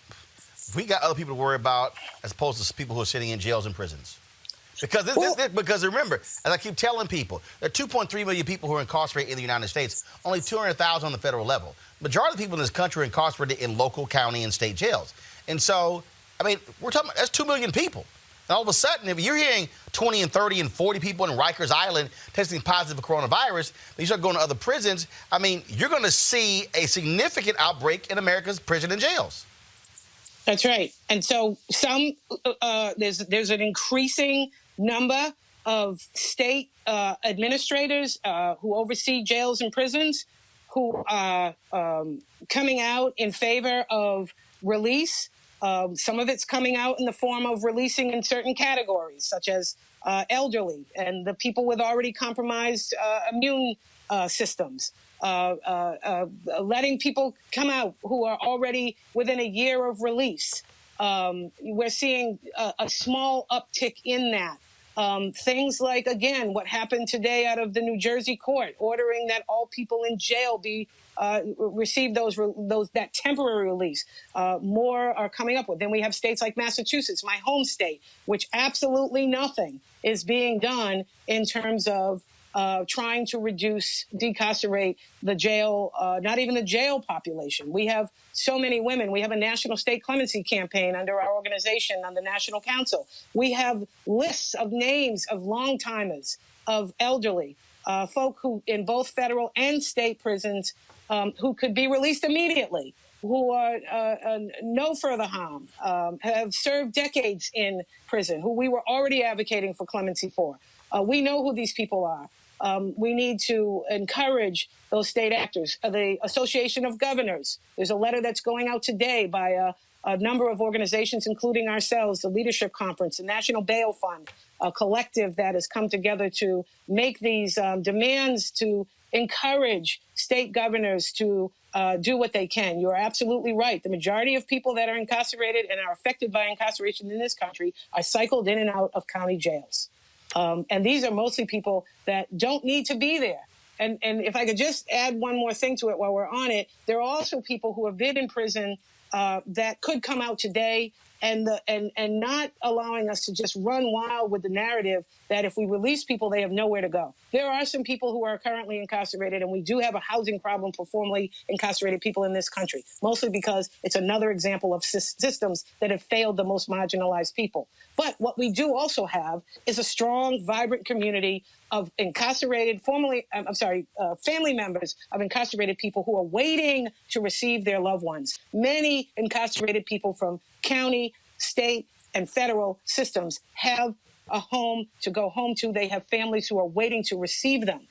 S1: we got other people to worry about as opposed to people who are sitting in jails and prisons? Because because remember, as I keep telling people, there are 2.3 million people who are incarcerated in the United States, only 200,000 on the federal level. Majority of the people in this country are incarcerated in local, county, and state jails. And so, I mean, we're talking about, that's 2 million people. And all of a sudden, if you're hearing 20 and 30 and 40 people in Rikers Island testing positive for coronavirus, then you start going to other prisons, I mean, you're going to see a significant outbreak in America's prison and jails.
S10: That's right. And so there's an increasing number of state administrators who oversee jails and prisons who are coming out in favor of release. Some of it's coming out in the form of releasing in certain categories, such as elderly and the people with already compromised immune systems. Letting people come out who are already within a year of release. We're seeing a small uptick in that. Things like, again, what happened today out of the New Jersey court, ordering that all people in jail be receive that temporary release. More are coming up with. Then we have states like Massachusetts, my home state, which absolutely nothing is being done in terms of trying to decarcerate the jail, not even the jail population. We have so many women. We have a national state clemency campaign under our organization on the National Council. We have lists of names of long-timers, of elderly, folk who in both federal and state prisons who could be released immediately, who are no further harm, have served decades in prison, who we were already advocating for clemency for. We know who these people are. We need to encourage those state actors. The Association of Governors, there's a letter that's going out today by a number of organizations, including ourselves, the Leadership Conference, the National Bail Fund, a collective that has come together to make these demands to encourage state governors to do what they can. You're absolutely right. The majority of people that are incarcerated and are affected by incarceration in this country are cycled in and out of county jails. And these are mostly people that don't need to be there. And if I could just add one more thing to it while we're on it, there are also people who have been in prison that could come out today and not allowing us to just run wild with the narrative that if we release people, they have nowhere to go. There are some people who are currently incarcerated, and we do have a housing problem for formerly incarcerated people in this country, mostly because it's another example of systems that have failed the most marginalized people. But what we do also have is a strong, vibrant community of incarcerated, family members of incarcerated people who are waiting to receive their loved ones. Many incarcerated people from county, state, and federal systems have a home to go home to. They have families who are waiting to receive them.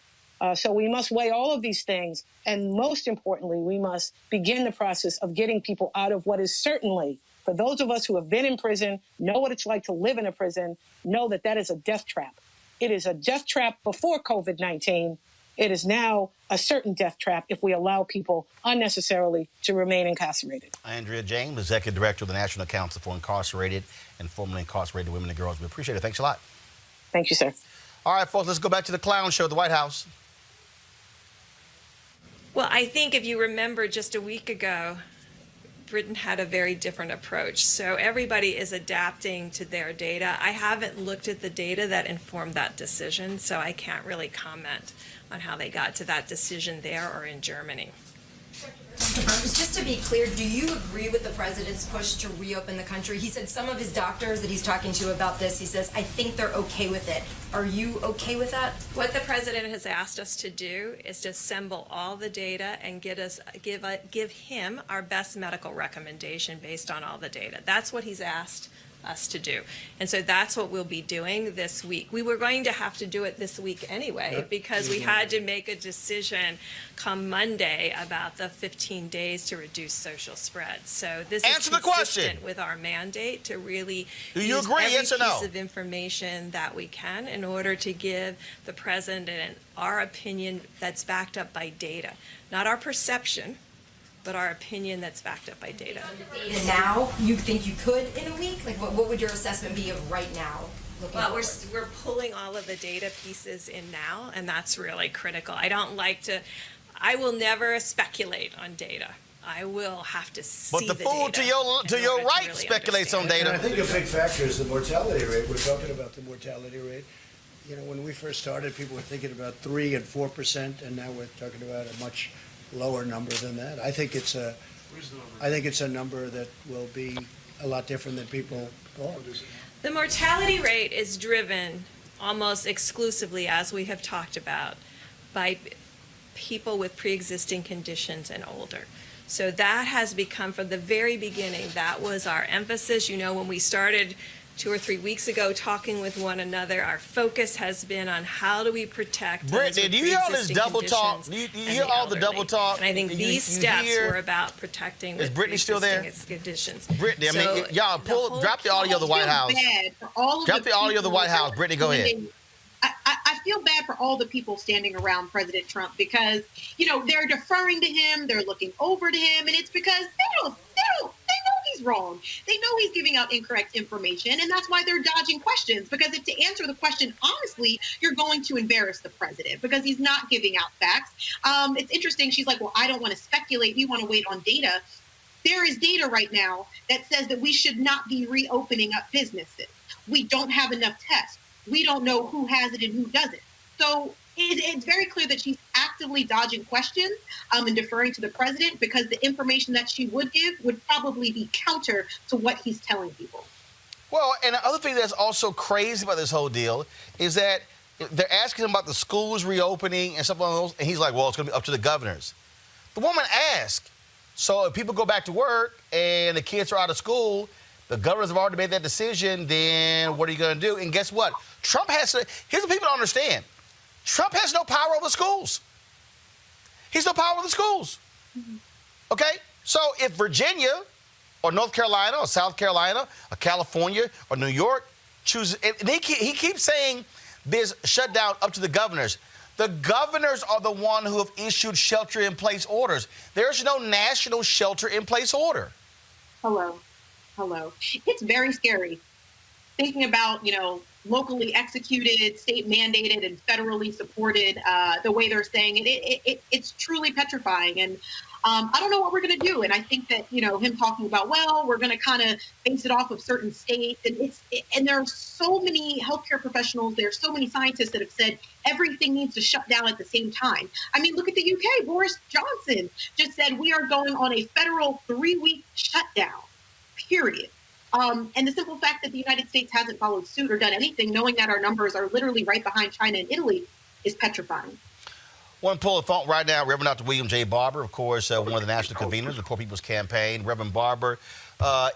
S10: So we must weigh all of these things. And most importantly, we must begin the process of getting people out of what is certainly, For those of us who have been in prison, know what it's like to live in a prison, know that that is a death trap. It is a death trap before COVID-19. It is now a certain death trap if we allow people unnecessarily to remain incarcerated.
S1: Andrea James, Executive Director of the National Council for Incarcerated and Formerly Incarcerated Women and Girls. We appreciate it. Thanks a lot.
S10: Thank you, sir.
S1: All right, folks, let's go back to the clown show at the White House.
S17: Well, I think if you remember just a week ago, Britain had a very different approach. So everybody is adapting to their data. I haven't looked at the data that informed that decision, so I can't really comment on how they got to that decision there or in Germany.
S8: Just to be clear, do you agree with the president's push to reopen the country? He said some of his doctors that he's talking to about this, he says, I think they're okay with it. Are you okay with that?
S17: What the president has asked us to do is to assemble all the data and give him our best medical recommendation based on all the data. That's what he's asked us to do. And so that's what we'll be doing this week. We were going to have to do it this week anyway because we had to make a decision come Monday about the 15 days to reduce social spread. So this is consistent with our mandate to really use every piece of information that we can in order to give the president our opinion that's backed up by data, not our perception, but our opinion that's backed up by data.
S8: And now, you think you could in a week? Like, what would your assessment be of right now?
S17: Well, we're pulling all of the data pieces in now, and that's really critical. I will never speculate on data. I will have to see
S1: the fool to your right really speculates on data.
S4: And I think a big factor is the mortality rate. We're talking about the mortality rate. You know, when we first started, people were thinking about 3 and 4%, and now we're talking about a much lower number than that. I think it's a number that will be a lot different than people thought.
S17: The mortality rate is driven almost exclusively, as we have talked about, by people with pre-existing conditions and older. So that has become, from the very beginning, that was our emphasis. You know, when we started 2 or 3 weeks ago talking with one another, our focus has been on how do we protect
S1: Brittany, do you hear all this double talk? Do you hear all the double talk?
S17: And I think these steps were about protecting with pre-existing conditions.
S1: Brittany, I mean, y'all drop the audio of the White House. Drop the audio of the White House. Brittany, go ahead.
S18: I feel bad for all the people standing around President Trump because, you know, they're deferring to him, they're looking over to him, and it's because they know he's wrong. They know he's giving out incorrect information, and that's why they're dodging questions, because if to answer the question honestly, you're going to embarrass the president because he's not giving out facts. It's interesting. She's like, well, I don't want to speculate. We want to wait on data. There is data right now that says that we should not be reopening up businesses. We don't have enough tests. We don't know who has it and who doesn't. So it's very clear that she's actively dodging questions and deferring to the president because the information that she would give would probably be counter to what he's telling people.
S1: Well, and the other thing that's also crazy about this whole deal is that they're asking him about the schools reopening and stuff like those, and he's like, well, it's going to be up to the governors. The woman asked, so if people go back to work and the kids are out of school, the governors have already made that decision, then what are you going to do? And guess what? Trump has to, here's what people don't understand. Trump has no power over the schools. He's no power over the schools. Okay? So if Virginia or North Carolina or South Carolina or California or New York chooses, and he keeps saying this shutdown up to the governors. The governors are the one who have issued shelter-in-place orders. There's no national shelter-in-place order.
S18: Hello. It's very scary thinking about, you know, locally executed, state mandated, and federally supported, the way they're saying it. It's truly petrifying. And I don't know what we're going to do. And I think that, you know, him talking about, well, we're going to kind of base it off of certain states. And there are so many healthcare professionals, there's so many scientists that have said everything needs to shut down at the same time. I mean, look at the UK. Boris Johnson just said we are going on a federal 3-week shutdown, period. And the simple fact that the United States hasn't followed suit or done anything, knowing that our numbers are literally right behind China and Italy, is petrifying.
S1: One pull the phone right now, Reverend Dr. William J. Barber, of course, one of the national conveners of the Poor People's Campaign. Reverend Barber,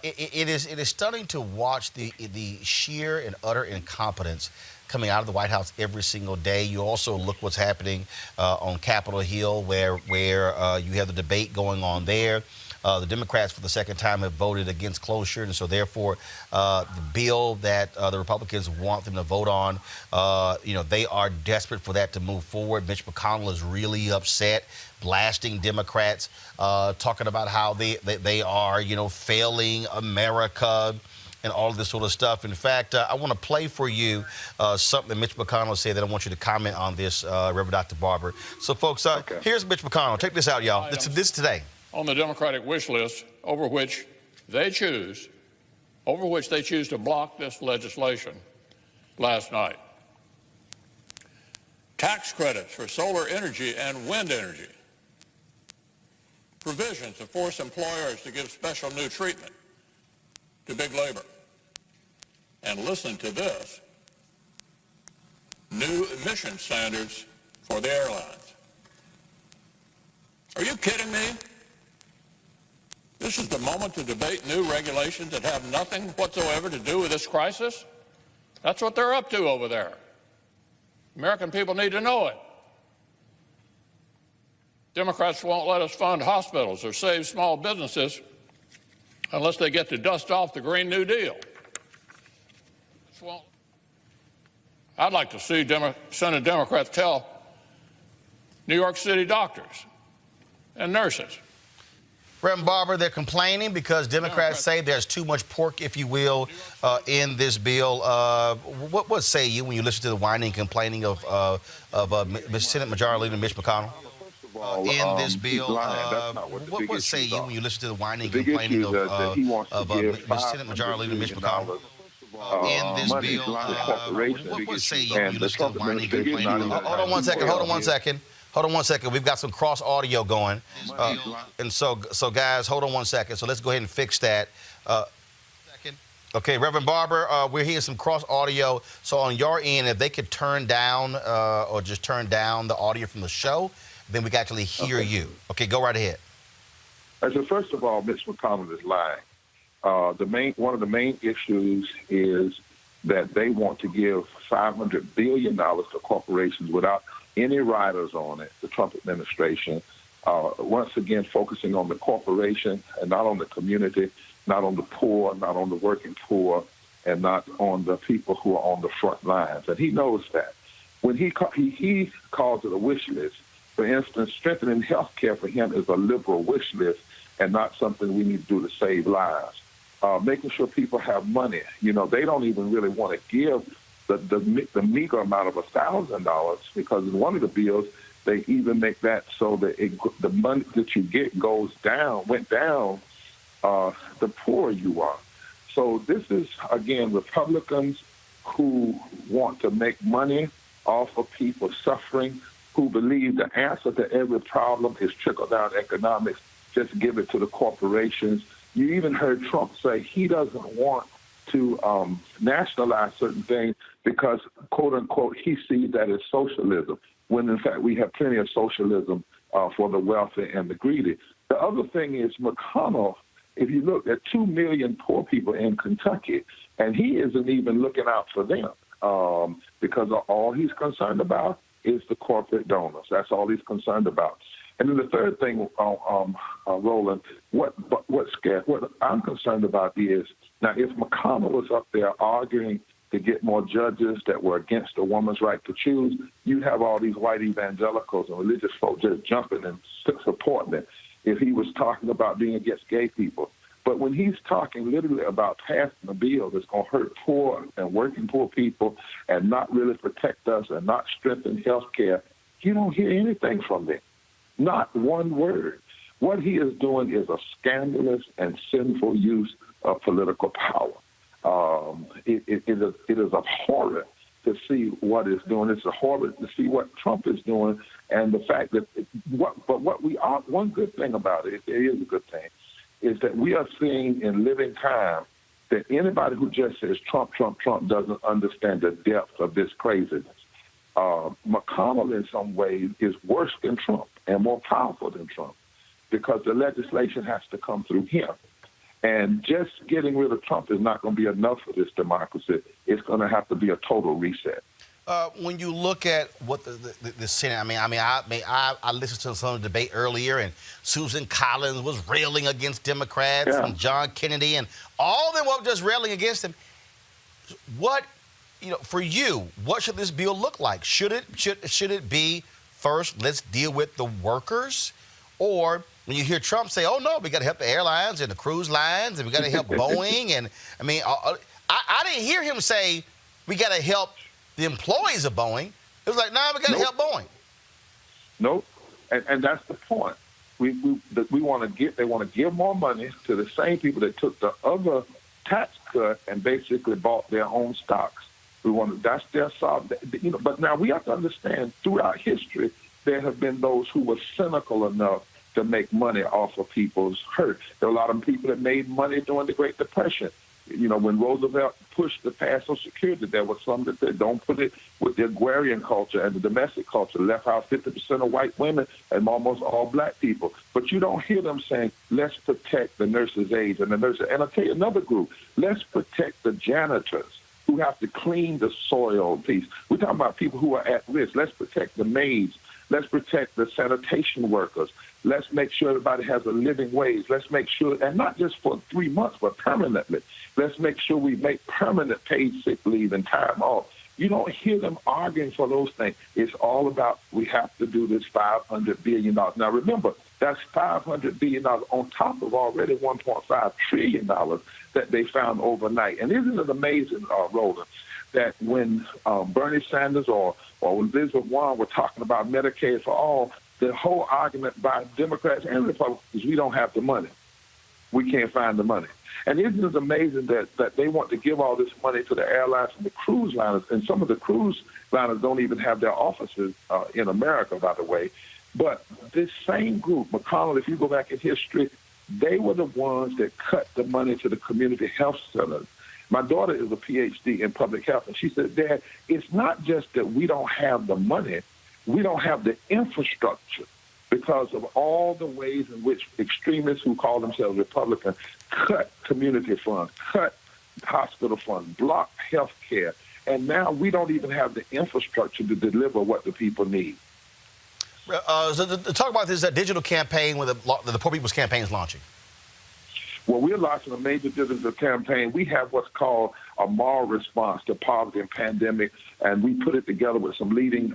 S1: it is stunning to watch the sheer and utter incompetence coming out of the White House every single day. You also look what's happening on Capitol Hill, where you have the debate going on there. The Democrats, for the second time, have voted against closure, and so therefore, the bill that the Republicans want them to vote on, they are desperate for that to move forward. Mitch McConnell is really upset, blasting Democrats, talking about how they are, failing America and all of this sort of stuff. In fact, I want to play for you something that Mitch McConnell said that I want you to comment on this, Reverend Dr. Barber. So, folks, here's Mitch McConnell. Check this out, y'all. This today.
S13: On the Democratic wish list over which they choose to block this legislation last night. Tax credits for solar energy and wind energy. Provisions to force employers to give special new treatment to big labor. And listen to this, new emission standards for the airlines. Are you kidding me? This is the moment to debate new regulations that have nothing whatsoever to do with this crisis? That's what they're up to over there. American people need to know it. Democrats won't let us fund hospitals or save small businesses unless they get to dust off the Green New Deal. I'd like to see Senate Democrats tell New York City doctors and nurses.
S1: Reverend Barber, they're complaining because Democrats say there's too much pork, if you will, in this bill. What say you when you listen to the whining and complaining of Senate Majority Leader Mitch McConnell? In this bill, what say you when you listen to the whining and complaining of Senate Majority Leader Mitch McConnell? In this bill, what say you when you listen to the whining and complaining of... Hold on one second. We've got some cross audio going. And so guys, hold on one second. So let's go ahead and fix that. Okay, Reverend Barber, we're hearing some cross audio. So on your end, if they could turn down or just turn down the audio from the show, then we can actually hear you. Okay, go right ahead.
S14: So first of all, Mitch McConnell is lying. One of the main issues is that they want to give $500 billion to corporations without any riders on it, the Trump administration, once again focusing on the corporation and not on the community, not on the poor, not on the working poor, and not on the people who are on the front lines. And he knows that. When he calls it a wish list, for instance, strengthening health care for him is a liberal wish list and not something we need to do to save lives. Making sure people have money. They don't even really want to give the meager amount of $1,000 because in one of the bills, they even make that so that the money that you get went down, the poorer you are. So this is, again, Republicans who want to make money off of people suffering, who believe the answer to every problem is trickle-down economics. Just give it to the corporations. You even heard Trump say he doesn't want to nationalize certain things because, quote unquote, he sees that as socialism, when in fact we have plenty of socialism for the wealthy and the greedy. The other thing is McConnell, if you look at 2 million poor people in Kentucky, and he isn't even looking out for them because all he's concerned about is the corporate donors. That's all he's concerned about. And then the third thing, Roland, what I'm concerned about is, now if McConnell was up there arguing to get more judges that were against a woman's right to choose, you'd have all these white evangelicals and religious folks just jumping and supporting it if he was talking about being against gay people. But when he's talking literally about passing a bill that's going to hurt poor and working poor people and not really protect us and not strengthen health care, you don't hear anything from them. Not one word. What he is doing is a scandalous and sinful use of political power. It is abhorrent to see what it's doing. It's abhorrent to see what Trump is doing, and the fact that one good thing about it, there is a good thing, is that we are seeing in living time that anybody who just says Trump, Trump, Trump doesn't understand the depth of this craziness. McConnell, in some ways, is worse than Trump and more powerful than Trump because the legislation has to come through him. And just getting rid of Trump is not going to be enough for this democracy. It's going to have to be a total reset.
S1: When you look at what the Senate, I listened to some debate earlier, and Susan Collins was railing against Democrats, and John Kennedy, and all of them were just railing against him. What, for you, what should this bill look like? Should it be first, let's deal with the workers, or when you hear Trump say, "Oh no, we got to help the airlines and the cruise lines, and we got to help Boeing," and I didn't hear him say we got to help the employees of Boeing. It was like, nah, we got to help Boeing.
S14: Nope, and that's the point. They want to give more money to the same people that took the other tax cut and basically bought their own stocks. That's their side. But now we have to understand, throughout history, there have been those who were cynical enough to make money off of people's hurt. There are a lot of people that made money during the Great Depression. When Roosevelt pushed the pass Social Security, there was some that said, don't put it with the agrarian culture and the domestic culture, left out 50% of white women and almost all black people. But you don't hear them saying, let's protect the nurses' aides and the nurses. And I'll tell you another group, let's protect the janitors who have to clean the soil piece. We're talking about people who are at risk. Let's protect the maids. Let's protect the sanitation workers. Let's make sure everybody has a living wage. Let's make sure, and not just for 3 months, but permanently. Let's make sure we make permanent paid sick leave and time off. You don't hear them arguing for those things. It's all about we have to do this $500 billion. Now, remember, that's $500 billion on top of already $1.5 trillion that they found overnight. And isn't it amazing, Roland, that when Bernie Sanders or Elizabeth Warren were talking about Medicaid for all, the whole argument by Democrats and Republicans is we don't have the money. We can't find the money. And isn't it amazing that they want to give all this money to the airlines and the cruise liners, and some of the cruise liners don't even have their offices in America, by the way. But this same group, McConnell, if you go back in history, they were the ones that cut the money to the community health centers. My daughter is a PhD in public health, and she said, Dad, it's not just that we don't have the money, we don't have the infrastructure because of all the ways in which extremists who call themselves Republicans cut community funds, cut hospital funds, block health care, and now we don't even have the infrastructure to deliver what the people need.
S1: So talk about this digital campaign with the Poor People's Campaign is launching.
S14: Well, we're launching a major digital campaign. We have what's called a moral response to poverty and pandemic, and we put it together with some leading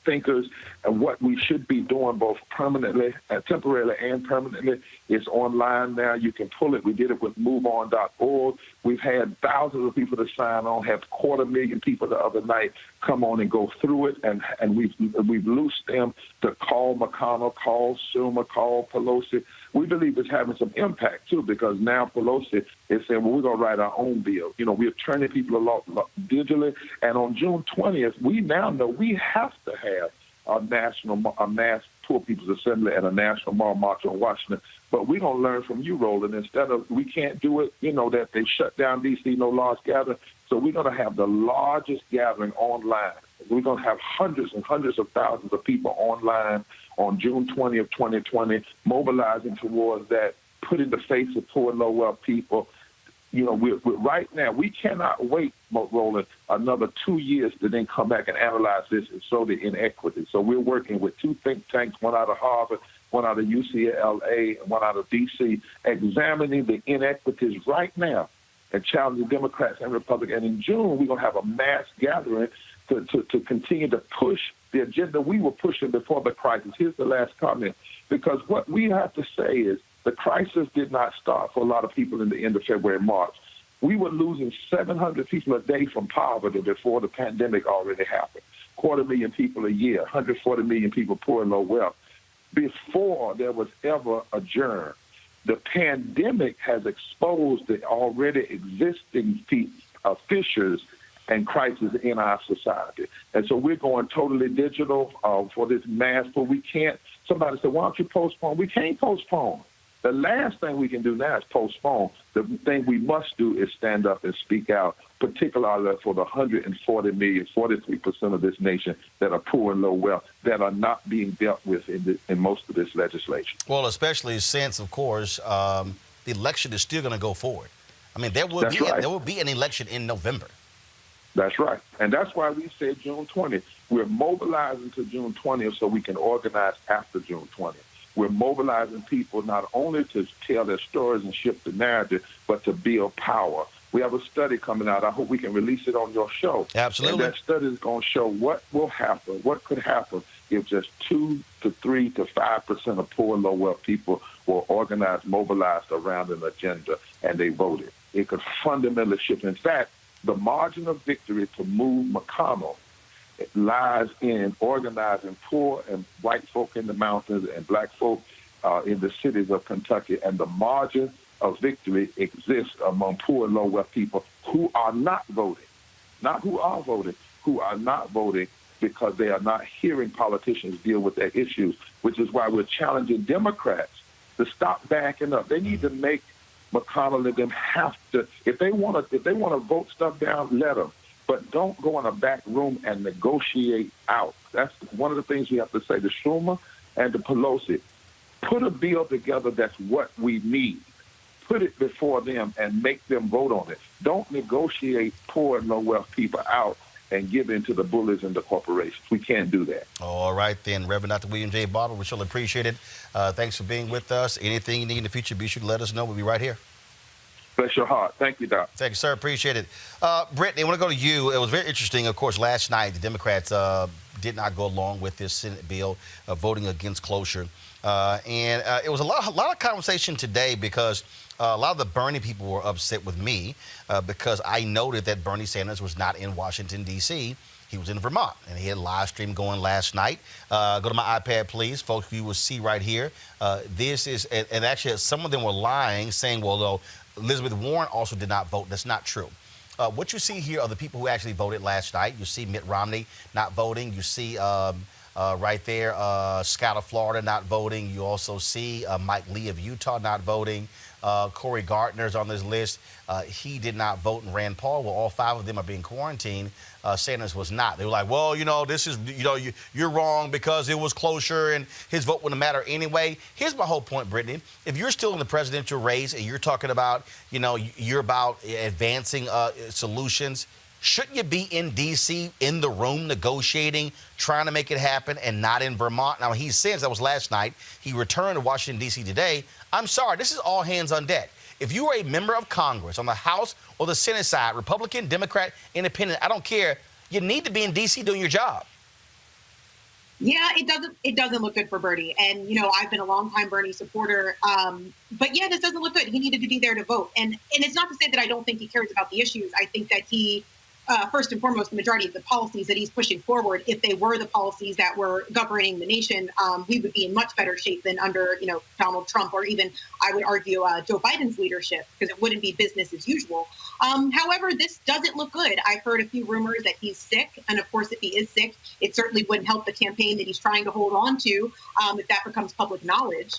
S14: thinkers. And what we should be doing both permanently, temporarily and permanently, is online now. You can pull it. We did it with moveon.org. We've had thousands of people to sign on, had 250,000 people the other night come on and go through it, and we've loosed them to call McConnell, call Schumer, call Pelosi. We believe it's having some impact, too, because now Pelosi is saying, well, we're going to write our own bill. We're turning people along digitally. And on June 20th, we now know we have to have a mass Poor People's Assembly and a national moral march on Washington. But we're going to learn from you, Roland. Instead of we can't do it, that they shut down D.C., no large gathering. So we're going to have the largest gathering online. We're going to have hundreds and hundreds of thousands of people online on June 20th, 2020, mobilizing towards that, putting the face of poor and low-wealth people. We're right now, we cannot wait, Roland, another 2 years to then come back and analyze this and show the inequity. So we're working with 2 think tanks, one out of Harvard, one out of UCLA, and one out of D.C., examining the inequities right now and challenging Democrats and Republicans. And in June, we're going to have a mass gathering to continue to push the agenda we were pushing before the crisis. Here's the last comment, because what we have to say is the crisis did not start for a lot of people in the end of February, March. We were losing 700 people a day from poverty before the pandemic already happened. 250,000 people a year, 140 million people poor and low wealth, before there was ever a germ. The pandemic has exposed the already existing fissures and crisis in our society. And so we're going totally digital for this mass, but we can't. Somebody said, why don't you postpone? We can't postpone. The last thing we can do now is postpone. The thing we must do is stand up and speak out, particularly for the 140 million, 43% of this nation that are poor and low wealth, that are not being dealt with in most of this legislation.
S1: Well, especially since, of course, the election is still going to go forward. I mean, there will be an election in November.
S14: That's right. And that's why we said June 20th. We're mobilizing to June 20th so we can organize after June 20th. We're mobilizing people not only to tell their stories and shift the narrative, but to build power. We have a study coming out. I hope we can release it on your show.
S1: Absolutely.
S14: And that study is going to show what will happen, what could happen if just 2 to 3 to 5% of poor and low-wealth people were organized, mobilized around an agenda, and they voted. It could fundamentally shift. In fact, the margin of victory to move McConnell lies in organizing poor and white folk in the mountains and black folk in the cities of Kentucky. And the margin of victory exists among poor and low-wealth people who are not voting, not who are voting, who are not voting because they are not hearing politicians deal with their issues, which is why we're challenging Democrats to stop backing up. They need to make McConnell and them have to, if they want to vote stuff down, let them. But don't go in a back room and negotiate out. That's one of the things we have to say to Schumer and to Pelosi. Put a bill together that's what we need. Put it before them and make them vote on it. Don't negotiate poor and low-wealth people out and give in to the bullies and the corporations. We can't do that.
S1: All right, then, Reverend Dr. William J. Barber, we surely appreciate it. Thanks for being with us. Anything you need in the future, be sure to let us know. We'll be right here.
S14: Bless your heart. Thank you, Doc.
S1: Thank you, sir. Appreciate it. Brittany, I want to go to you. It was very interesting. Of course, last night, the Democrats did not go along with this Senate bill voting against cloture. And it was a lot of conversation today because a lot of the Bernie people were upset with me because I noted that Bernie Sanders was not in Washington, D.C. He was in Vermont, and he had a live stream going last night. Go to my iPad, please. Folks, you will see right here. This is, and actually some of them were lying, saying, well, though, Elizabeth Warren also did not vote. That's not true. What you see here are the people who actually voted last night. You see Mitt Romney not voting. You see right there Scott of Florida not voting. You also see Mike Lee of Utah not voting. Cory Gardner's on this list. He did not vote, and Rand Paul. Well, all 5 of them are being quarantined. Sanders was not. They were like, well, you know, this is, you know, you're wrong because it was closer and his vote wouldn't matter anyway. Here's my whole point, Brittany. If you're still in the presidential race and you're talking about, you know, you're about advancing solutions, shouldn't you be in D.C. in the room negotiating, trying to make it happen, and not in Vermont? Now, he says that was last night. He returned to Washington, D.C. today. I'm sorry. This is all hands on deck. If you are a member of Congress on the House or the Senate side, Republican, Democrat, Independent, I don't care, you need to be in D.C. doing your job.
S18: Yeah, it doesn't look good for Bernie. And, you know, I've been a longtime Bernie supporter. But, yeah, this doesn't look good. He needed to be there to vote. And it's not to say that I don't think he cares about the issues. I think that he, first and foremost, the majority of the policies that he's pushing forward, if they were the policies that were governing the nation, we would be in much better shape than under, you know, Donald Trump or even, I would argue, Joe Biden's leadership, because it wouldn't be business as usual. However, this doesn't look good. I've heard a few rumors that he's sick. And of course, if he is sick, it certainly wouldn't help the campaign that he's trying to hold on to if that becomes public knowledge.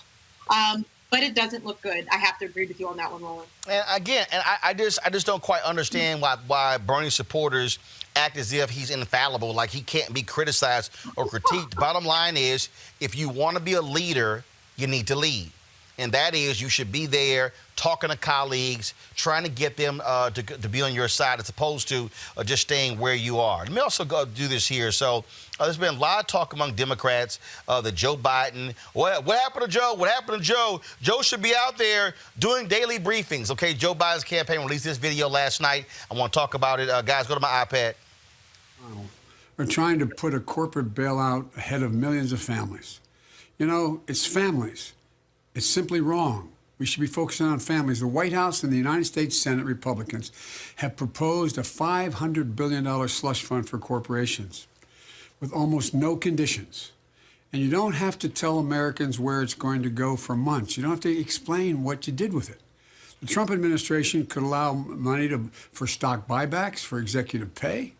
S18: But it doesn't look good. I have to agree with you on that one, Roland.
S1: And again, and I just don't quite understand why Bernie supporters act as if he's infallible, like he can't be criticized or critiqued. Bottom line is, if you want to be a leader, you need to lead. And that is, you should be there talking to colleagues, trying to get them to be on your side as opposed to just staying where you are. Let me also go do this here. So there's been a lot of talk among Democrats that Joe Biden, what happened to Joe? What happened to Joe? Joe should be out there doing daily briefings. Okay, Joe Biden's campaign released this video last night. I want to talk about it. Guys, go to my iPad.
S6: We're trying to put a corporate bailout ahead of millions of families. You know, it's families. It's simply wrong. We should be focusing on families. The White House and the United States Senate Republicans have proposed a $500 billion slush fund for corporations with almost no conditions. And you don't have to tell Americans where it's going to go for months. You don't have to explain what you did with it. The Trump administration could allow money for stock buybacks, for executive pay.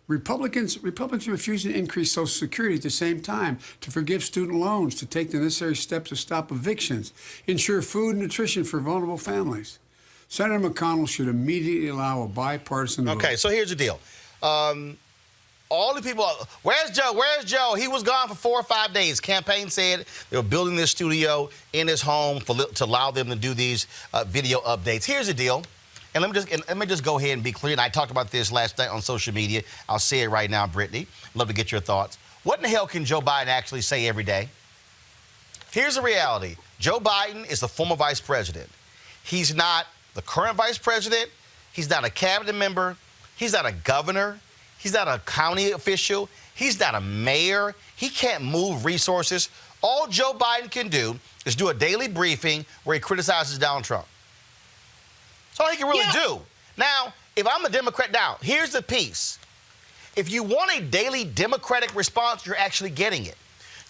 S6: Republicans refuse to increase Social Security at the same time, to forgive student loans, to take the necessary steps to stop evictions, ensure food and nutrition for vulnerable families. Senator McConnell should immediately allow a bipartisan vote.
S1: Okay, so here's the deal. All the people, where's Joe? Where's Joe? He was gone for 4 or 5 days. Campaign said they were building this studio in his home to allow them to do these video updates. Here's the deal. And let me just go ahead and be clear. And I talked about this last night on social media. I'll say it right now, Brittany. Love to get your thoughts. What in the hell can Joe Biden actually say every day? Here's the reality. Joe Biden is the former vice president. He's not the current vice president. He's not a cabinet member. He's not a governor. He's not a county official. He's not a mayor. He can't move resources. All Joe Biden can do is do a daily briefing where he criticizes Donald Trump. That's all he can really do. Now, if I'm a Democrat, now, here's the piece. If you want a daily Democratic response, you're actually getting it.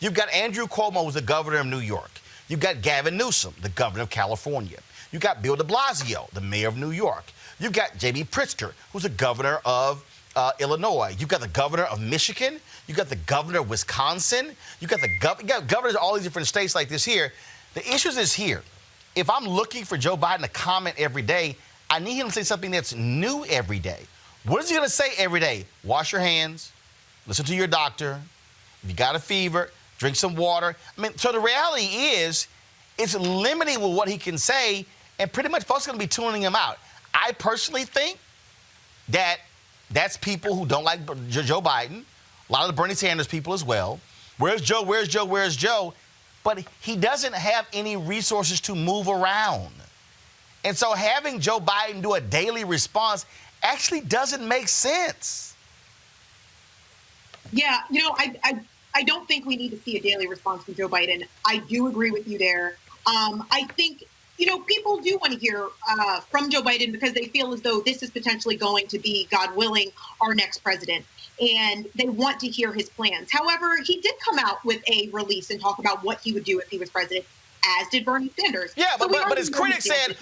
S1: You've got Andrew Cuomo, who's the governor of New York. You've got Gavin Newsom, the governor of California. You've got Bill de Blasio, the mayor of New York. You've got J.B. Pritzker, who's the governor of Illinois. You've got the governor of Michigan. You've got the governor of Wisconsin. You've got governors of all these different states like this here. The issue is here. If I'm looking for Joe Biden to comment every day, I need him to say something that's new every day. What is he going to say every day? Wash your hands. Listen to your doctor. If you got a fever, drink some water. I mean, so the reality is it's limiting with what he can say, and pretty much folks are going to be tuning him out. I personally think that that's people who don't like Joe Biden, a lot of the Bernie Sanders people as well. Where's Joe? Where's Joe? Where's Joe? But he doesn't have any resources to move around. And so having Joe Biden do a daily response actually doesn't make sense.
S18: Yeah, I don't think we need to see a daily response from Joe Biden. I do agree with you there. I think, people do want to hear from Joe Biden because they feel as though this is potentially going to be, God willing, our next president. And they want to hear his plans. However, he did come out with a release and talk about what he would do if he was president, as did Bernie Sanders.
S1: Yeah, but his critics said,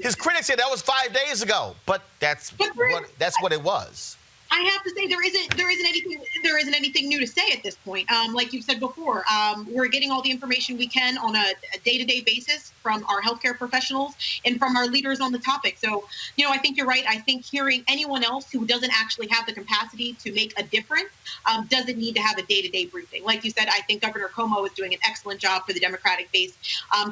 S1: his critics said that was 5 days ago. But that's what it was.
S18: I have to say there isn't anything new to say at this point. Like you've said before, we're getting all the information we can on a day-to-day basis from our healthcare professionals and from our leaders on the topic. So, I think you're right. I think hearing anyone else who doesn't actually have the capacity to make a difference doesn't need to have a day-to-day briefing. Like you said, I think Governor Cuomo is doing an excellent job for the Democratic base,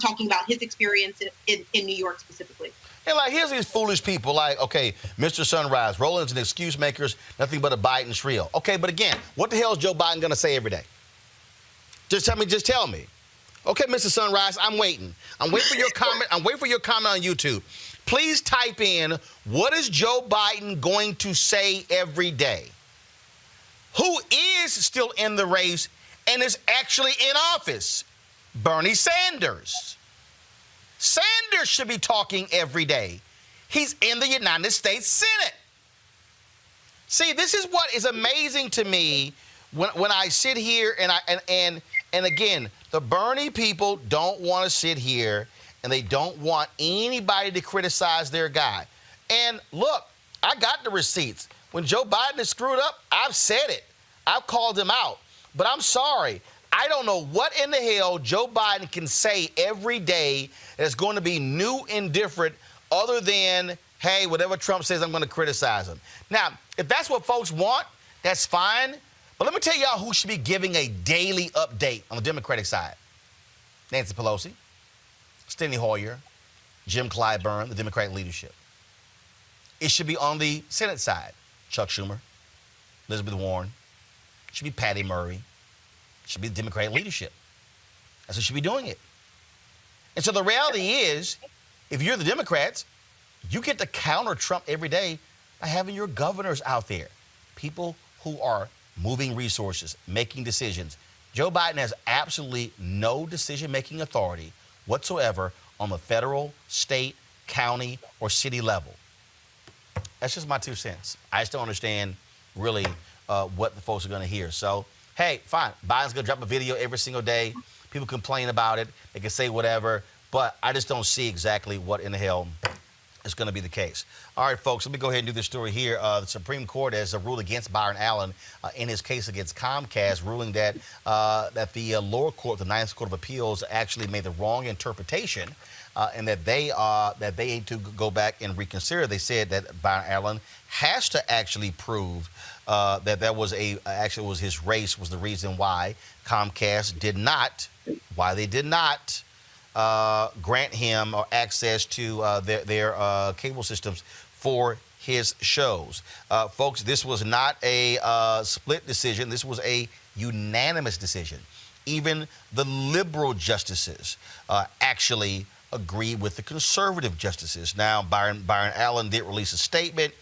S18: talking about his experience in New York specifically.
S1: And here's these foolish people okay, Mr. Sunrise, Roland's an excuse makers, nothing but a Biden shrill. Okay, but again, what the hell is Joe Biden going to say every day? Just tell me. Okay, Mr. Sunrise, I'm waiting. I'm waiting for your comment. I'm waiting for your comment on YouTube. Please type in, what is Joe Biden going to say every day? Who is still in the race and is actually in office? Bernie Sanders. Sanders should be talking every day. He's in the United States Senate. See, this is what is amazing to me when I sit here and again, the Bernie people don't want to sit here and they don't want anybody to criticize their guy. And look, I got the receipts. When Joe Biden is screwed up, I've said it. I've called him out. But I'm sorry. I don't know what in the hell Joe Biden can say every day that's going to be new and different other than, hey, whatever Trump says, I'm going to criticize him. Now, if that's what folks want, that's fine. But let me tell y'all who should be giving a daily update on the Democratic side. Nancy Pelosi, Steny Hoyer, Jim Clyburn, the Democratic leadership. It should be on the Senate side. Chuck Schumer, Elizabeth Warren. It should be Patty Murray. Should be the Democratic leadership. That's who should be doing it. And so the reality is, if you're the Democrats, you get to counter Trump every day by having your governors out there, people who are moving resources, making decisions. Joe Biden has absolutely no decision-making authority whatsoever on the federal, state, county, or city level. That's just my 2 cents. I just don't understand really what the folks are going to hear. So, hey, fine. Biden's going to drop a video every single day. People complain about it. They can say whatever. But I just don't see exactly what in the hell is going to be the case. All right, folks, let me go ahead and do this story here. The Supreme Court has ruled against Byron Allen in his case against Comcast, ruling that the lower court, the Ninth Court of Appeals, actually made the wrong interpretation and that they need to go back and reconsider. They said that Byron Allen has to actually prove that was his race was the reason why Comcast did not grant him access to their cable systems for his shows. Folks, this was not a split decision. This was a unanimous decision. Even the liberal justices actually agreed with the conservative justices. Now, Byron Allen did release a statement.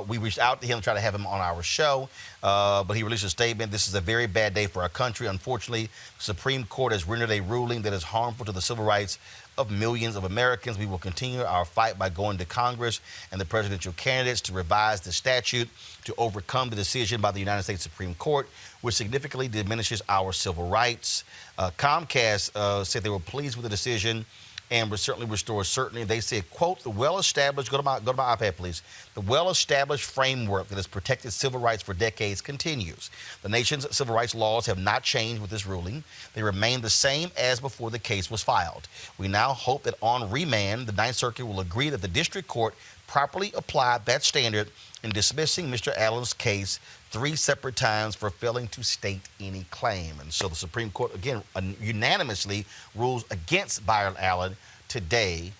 S1: We reached out to him to try to have him on our show, but he released a statement. This is a very bad day for our country. Unfortunately, the Supreme Court has rendered a ruling that is harmful to the civil rights of millions of Americans. We will continue our fight by going to Congress and the presidential candidates to revise the statute to overcome the decision by the United States Supreme Court, which significantly diminishes our civil rights. Comcast said they were pleased with the decision and would certainly restore certainty. They said, quote, the well-established, go to my iPad, please. The well-established framework that has protected civil rights for decades continues. The nation's civil rights laws have not changed with this ruling. They remain the same as before the case was filed. We now hope that on remand, the Ninth Circuit will agree that the district court properly applied that standard in dismissing Mr. Allen's case 3 separate times for failing to state any claim. And so the Supreme Court, again, unanimously rules against Byron Allen today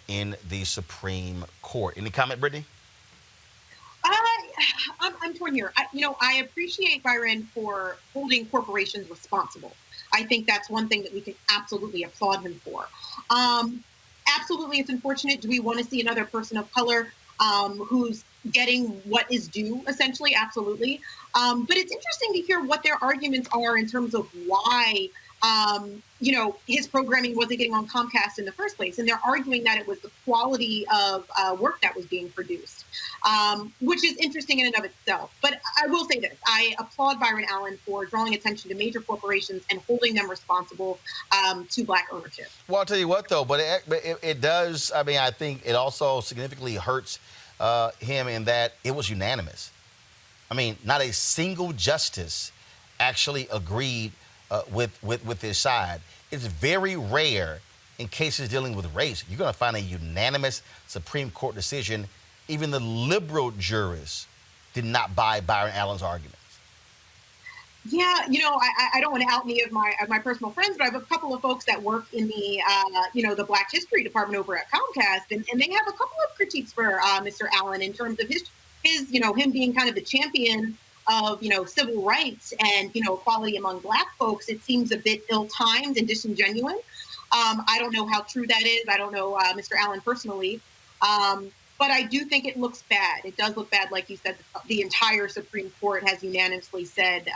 S1: in the Supreme Court. Any comment, Brittany?
S18: I'm torn here. I appreciate Byron for holding corporations responsible. I think that's one thing that we can absolutely applaud him for. Absolutely, it's unfortunate. Do we want to see another person of color who's getting what is due, essentially? Absolutely. But it's interesting to hear what their arguments are in terms of why, his programming wasn't getting on Comcast in the first place. And they're arguing that it was the quality of work that was being produced, which is interesting in and of itself. But I will say this. I applaud Byron Allen for drawing attention to major corporations and holding them responsible to Black ownership.
S1: Well, I'll tell you what, though, but it does, I think it also significantly hurts him in that it was unanimous. Not a single justice actually agreed with his side. It's very rare in cases dealing with race. You're going to find a unanimous Supreme Court decision. Even the liberal jurists did not buy Byron Allen's arguments.
S18: Yeah, I don't want to out any of my personal friends, but I have a couple of folks that work in the the Black History Department over at Comcast, and they have a couple of critiques for Mr. Allen in terms of his him being kind of the champion of civil rights and equality among Black folks. It seems a bit ill-timed and disingenuous. I don't know how true that is. I don't know Mr. Allen personally. But I do think it looks bad. It does look bad. Like you said, the entire Supreme Court has unanimously said,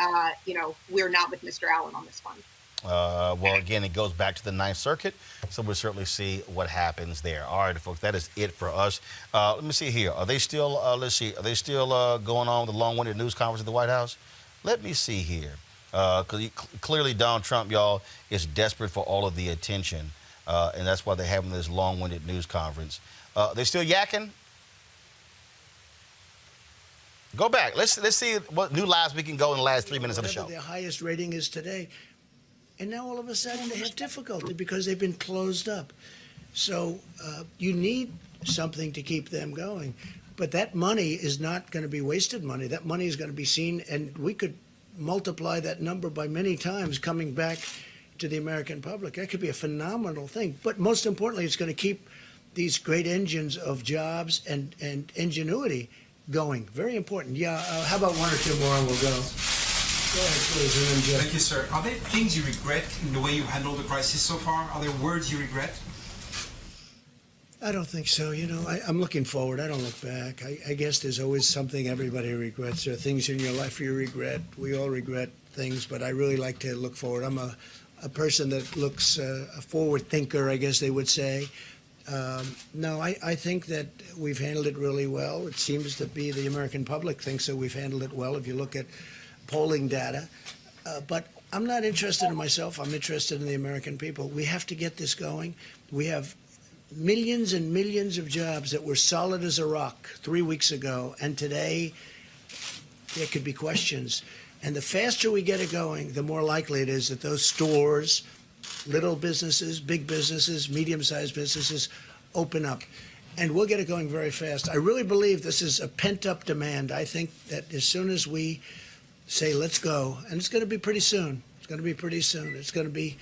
S18: we're not with Mr. Allen on this one.
S1: Well, again, it goes back to the Ninth Circuit, so we'll certainly see what happens there. All right, folks, that is it for us. Let me see here. Are they still, are they still going on with the long-winded news conference at the White House? Let me see here. Because clearly Donald Trump, y'all, is desperate for all of the attention, and that's why they're having this long-winded news conference. They still yakking? Go back. Let's see what new lives we can go in the last 3 minutes of the show.
S4: Their highest rating is today. And now all of a sudden they have difficulty because they've been closed up. So you need something to keep them going. But that money is not going to be wasted money. That money is going to be seen, and we could multiply that number by many times coming back to the American public. That could be a phenomenal thing. But most importantly, it's going to keep these great engines of jobs and ingenuity going. Very important. Yeah, how about one or two more and we'll go. Go ahead, please.
S15: Thank you, sir. Are there things you regret in the way you handled the crisis so far? Are there words you regret?
S4: I don't think so. I'm looking forward. I don't look back. I guess there's always something everybody regrets. There are things in your life you regret. We all regret things, but I really like to look forward. I'm a person that looks a forward thinker, I guess they would say. No, I think that we've handled it really well. It seems to be the American public thinks that we've handled it well if you look at polling data. But I'm not interested in myself. I'm interested in the American people. We have to get this going. We have millions and millions of jobs that were solid as a rock 3 weeks ago. And today, there could be questions. And the faster we get it going, the more likely it is that those stores, little businesses, big businesses, medium-sized businesses open up. And we'll get it going very fast. I really believe this is a pent-up demand. I think that as soon as we say, let's go, and it's going to be pretty soon. It's going to be pretty soon. It's going to be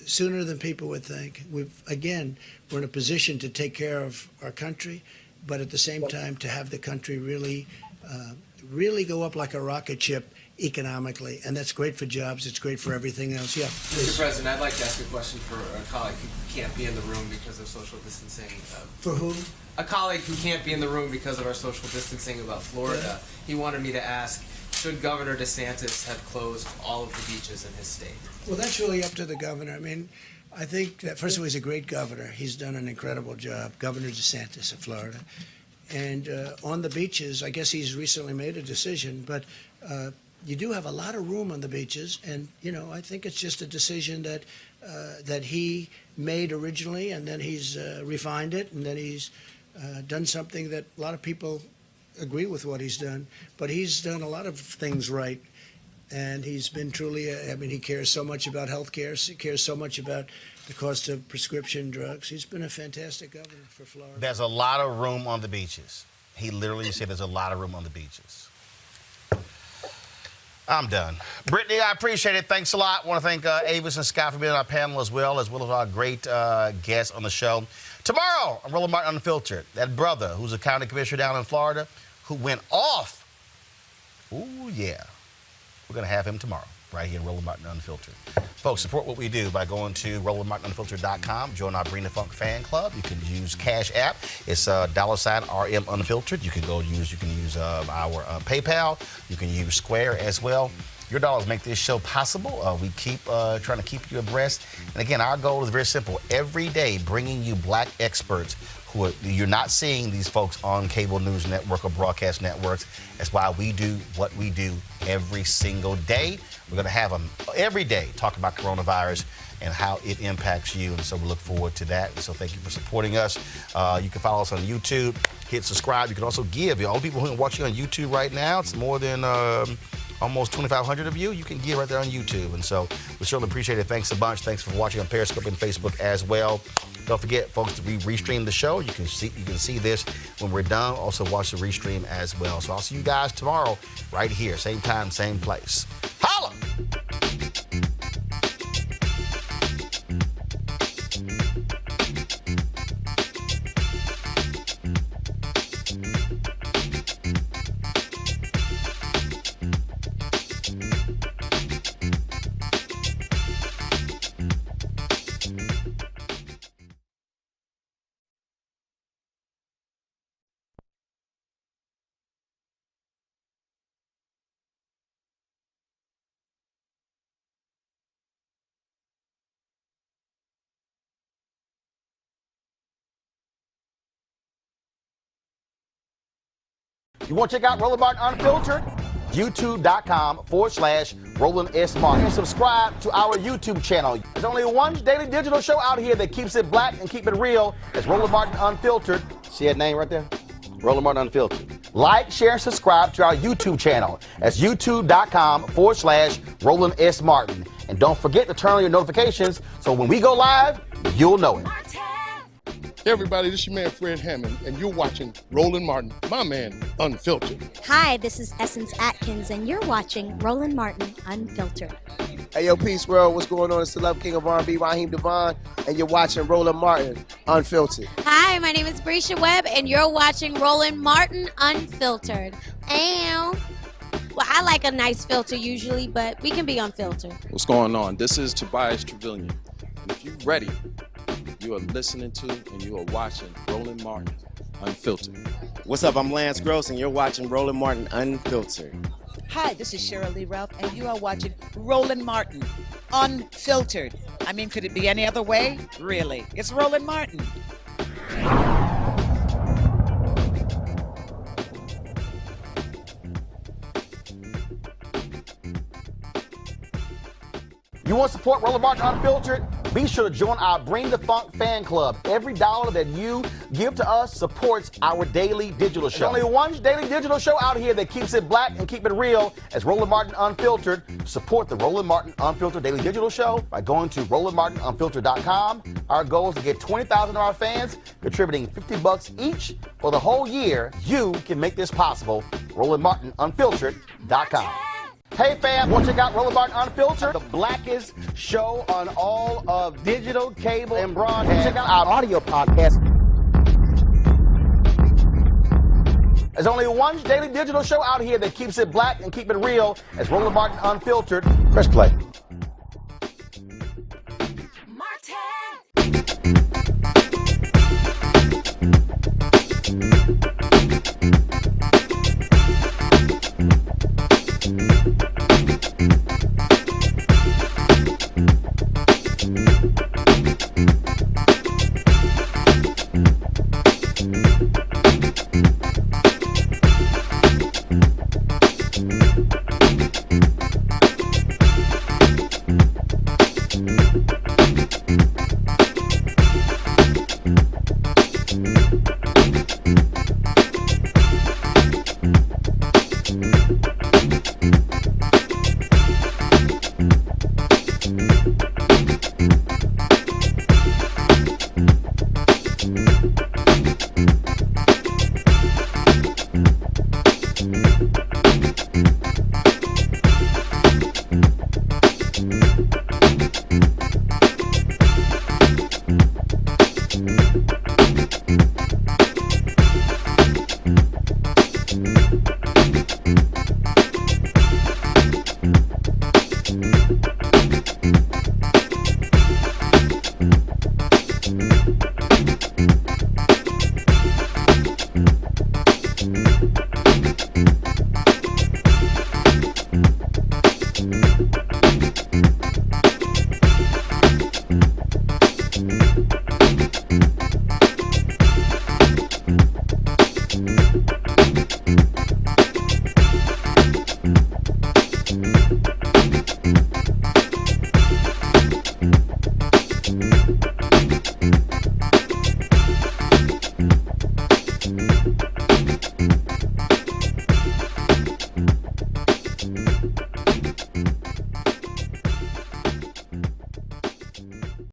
S4: sooner than people would think. We're in a position to take care of our country, but at the same time to have the country really go up like a rocket ship economically, and that's great for jobs. It's great for everything else. Yeah. Please.
S2: Mr. President, I'd like to ask a question for a colleague who can't be in the room because of social distancing.
S4: For whom?
S2: A colleague who can't be in the room because of our social distancing about Florida.
S4: Yeah.
S2: He wanted me to ask, should Governor DeSantis have closed all of the beaches in his state?
S4: Well, that's really up to the governor. I mean, I think that, first of all, he's a great governor. He's done an incredible job, Governor DeSantis of Florida. And on the beaches, I guess he's recently made a decision, but you do have a lot of room on the beaches. And, I think it's just a decision that he made originally, and then he's refined it, and then he's done something that a lot of people agree with what he's done. But he's done a lot of things right. And he's been truly, he cares so much about health care, he cares so much about the cost of prescription drugs. He's been a fantastic governor for Florida.
S1: There's a lot of room on the beaches. He literally said there's a lot of room on the beaches. I'm done. Brittany, I appreciate it. Thanks a lot. I want to thank Avis and Scott for being on our panel as well as our great guests on the show. Tomorrow, I'm Roland Martin Unfiltered. That brother who's a county commissioner down in Florida who went off. Ooh, yeah. We're going to have him tomorrow, right here in Roland Martin Unfiltered. Folks, support what we do by going to RolandMartinUnfiltered.com. Join our Bring the Funk fan club. You can use Cash App. It's $RM Unfiltered. You can use our PayPal. You can use Square as well. Your dollars make this show possible. We keep trying to keep you abreast. And again, our goal is very simple. Every day, bringing you black experts you're not seeing these folks on cable news network or broadcast networks. That's why we do what we do every single day. We're going to have them every day talk about coronavirus and how it impacts you. And so we look forward to that. And so thank you for supporting us. You can follow us on YouTube, hit subscribe. You can also give. All the people who are watching on YouTube right now, it's more than almost 2,500 of you. You can give right there on YouTube. And so we certainly appreciate it. Thanks a bunch. Thanks for watching on Periscope and Facebook as well. Don't forget, folks, to restream the show. You can see this when we're done. Also watch the restream as well. So I'll see you guys tomorrow right here. Same time, same place. Holla! You want to check out Roland Martin Unfiltered? YouTube.com/Roland S. Martin. And subscribe to our YouTube channel. There's only one daily digital show out here that keeps it black and keep it real. It's Roland Martin Unfiltered. See that name right there? Roland Martin Unfiltered. Like, share, and subscribe to our YouTube channel. That's YouTube.com/Roland S. Martin. And don't forget to turn on your notifications so when we go live, you'll know it.
S20: Hey everybody, this is your man Fred Hammond, and you're watching Roland Martin, my man, Unfiltered.
S22: Hi, this is Essence Atkins, and you're watching Roland Martin Unfiltered.
S23: Hey yo, Peace World, what's going on? It's the Love King of R&B, Raheem Devon, and you're watching Roland Martin Unfiltered.
S22: Hi, my name is Brescia Webb, and you're watching Roland Martin Unfiltered. Ow. Well, I like a nice filter usually, but we can be unfiltered.
S24: What's going on? This is Tobias Trevelyan, and if you're ready, you are listening to and you are watching Roland Martin Unfiltered.
S23: What's up? I'm Lance Gross, and you're watching Roland Martin Unfiltered.
S25: Hi, this is Cheryl Lee Ralph, and you are watching Roland Martin Unfiltered. I mean, could it be any other way? Really? It's Roland Martin.
S1: You want to support Roland Martin Unfiltered? Be sure to join our Bring the Funk fan club. Every dollar that you give to us supports our daily digital show. There's only one daily digital show out here that keeps it black and keep it real. As Roland Martin Unfiltered. Support the Roland Martin Unfiltered daily digital show by going to RolandMartinUnfiltered.com. Our goal is to get 20,000 of our fans contributing $50 each for the whole year. You can make this possible. RolandMartinUnfiltered.com. Hey fam, want to check out Roland Martin Unfiltered, the blackest show on all of digital, cable, and broadcast. Check out our audio podcast. There's only one daily digital show out here that keeps it black and keep it real. It's Roland Martin Unfiltered. Press play.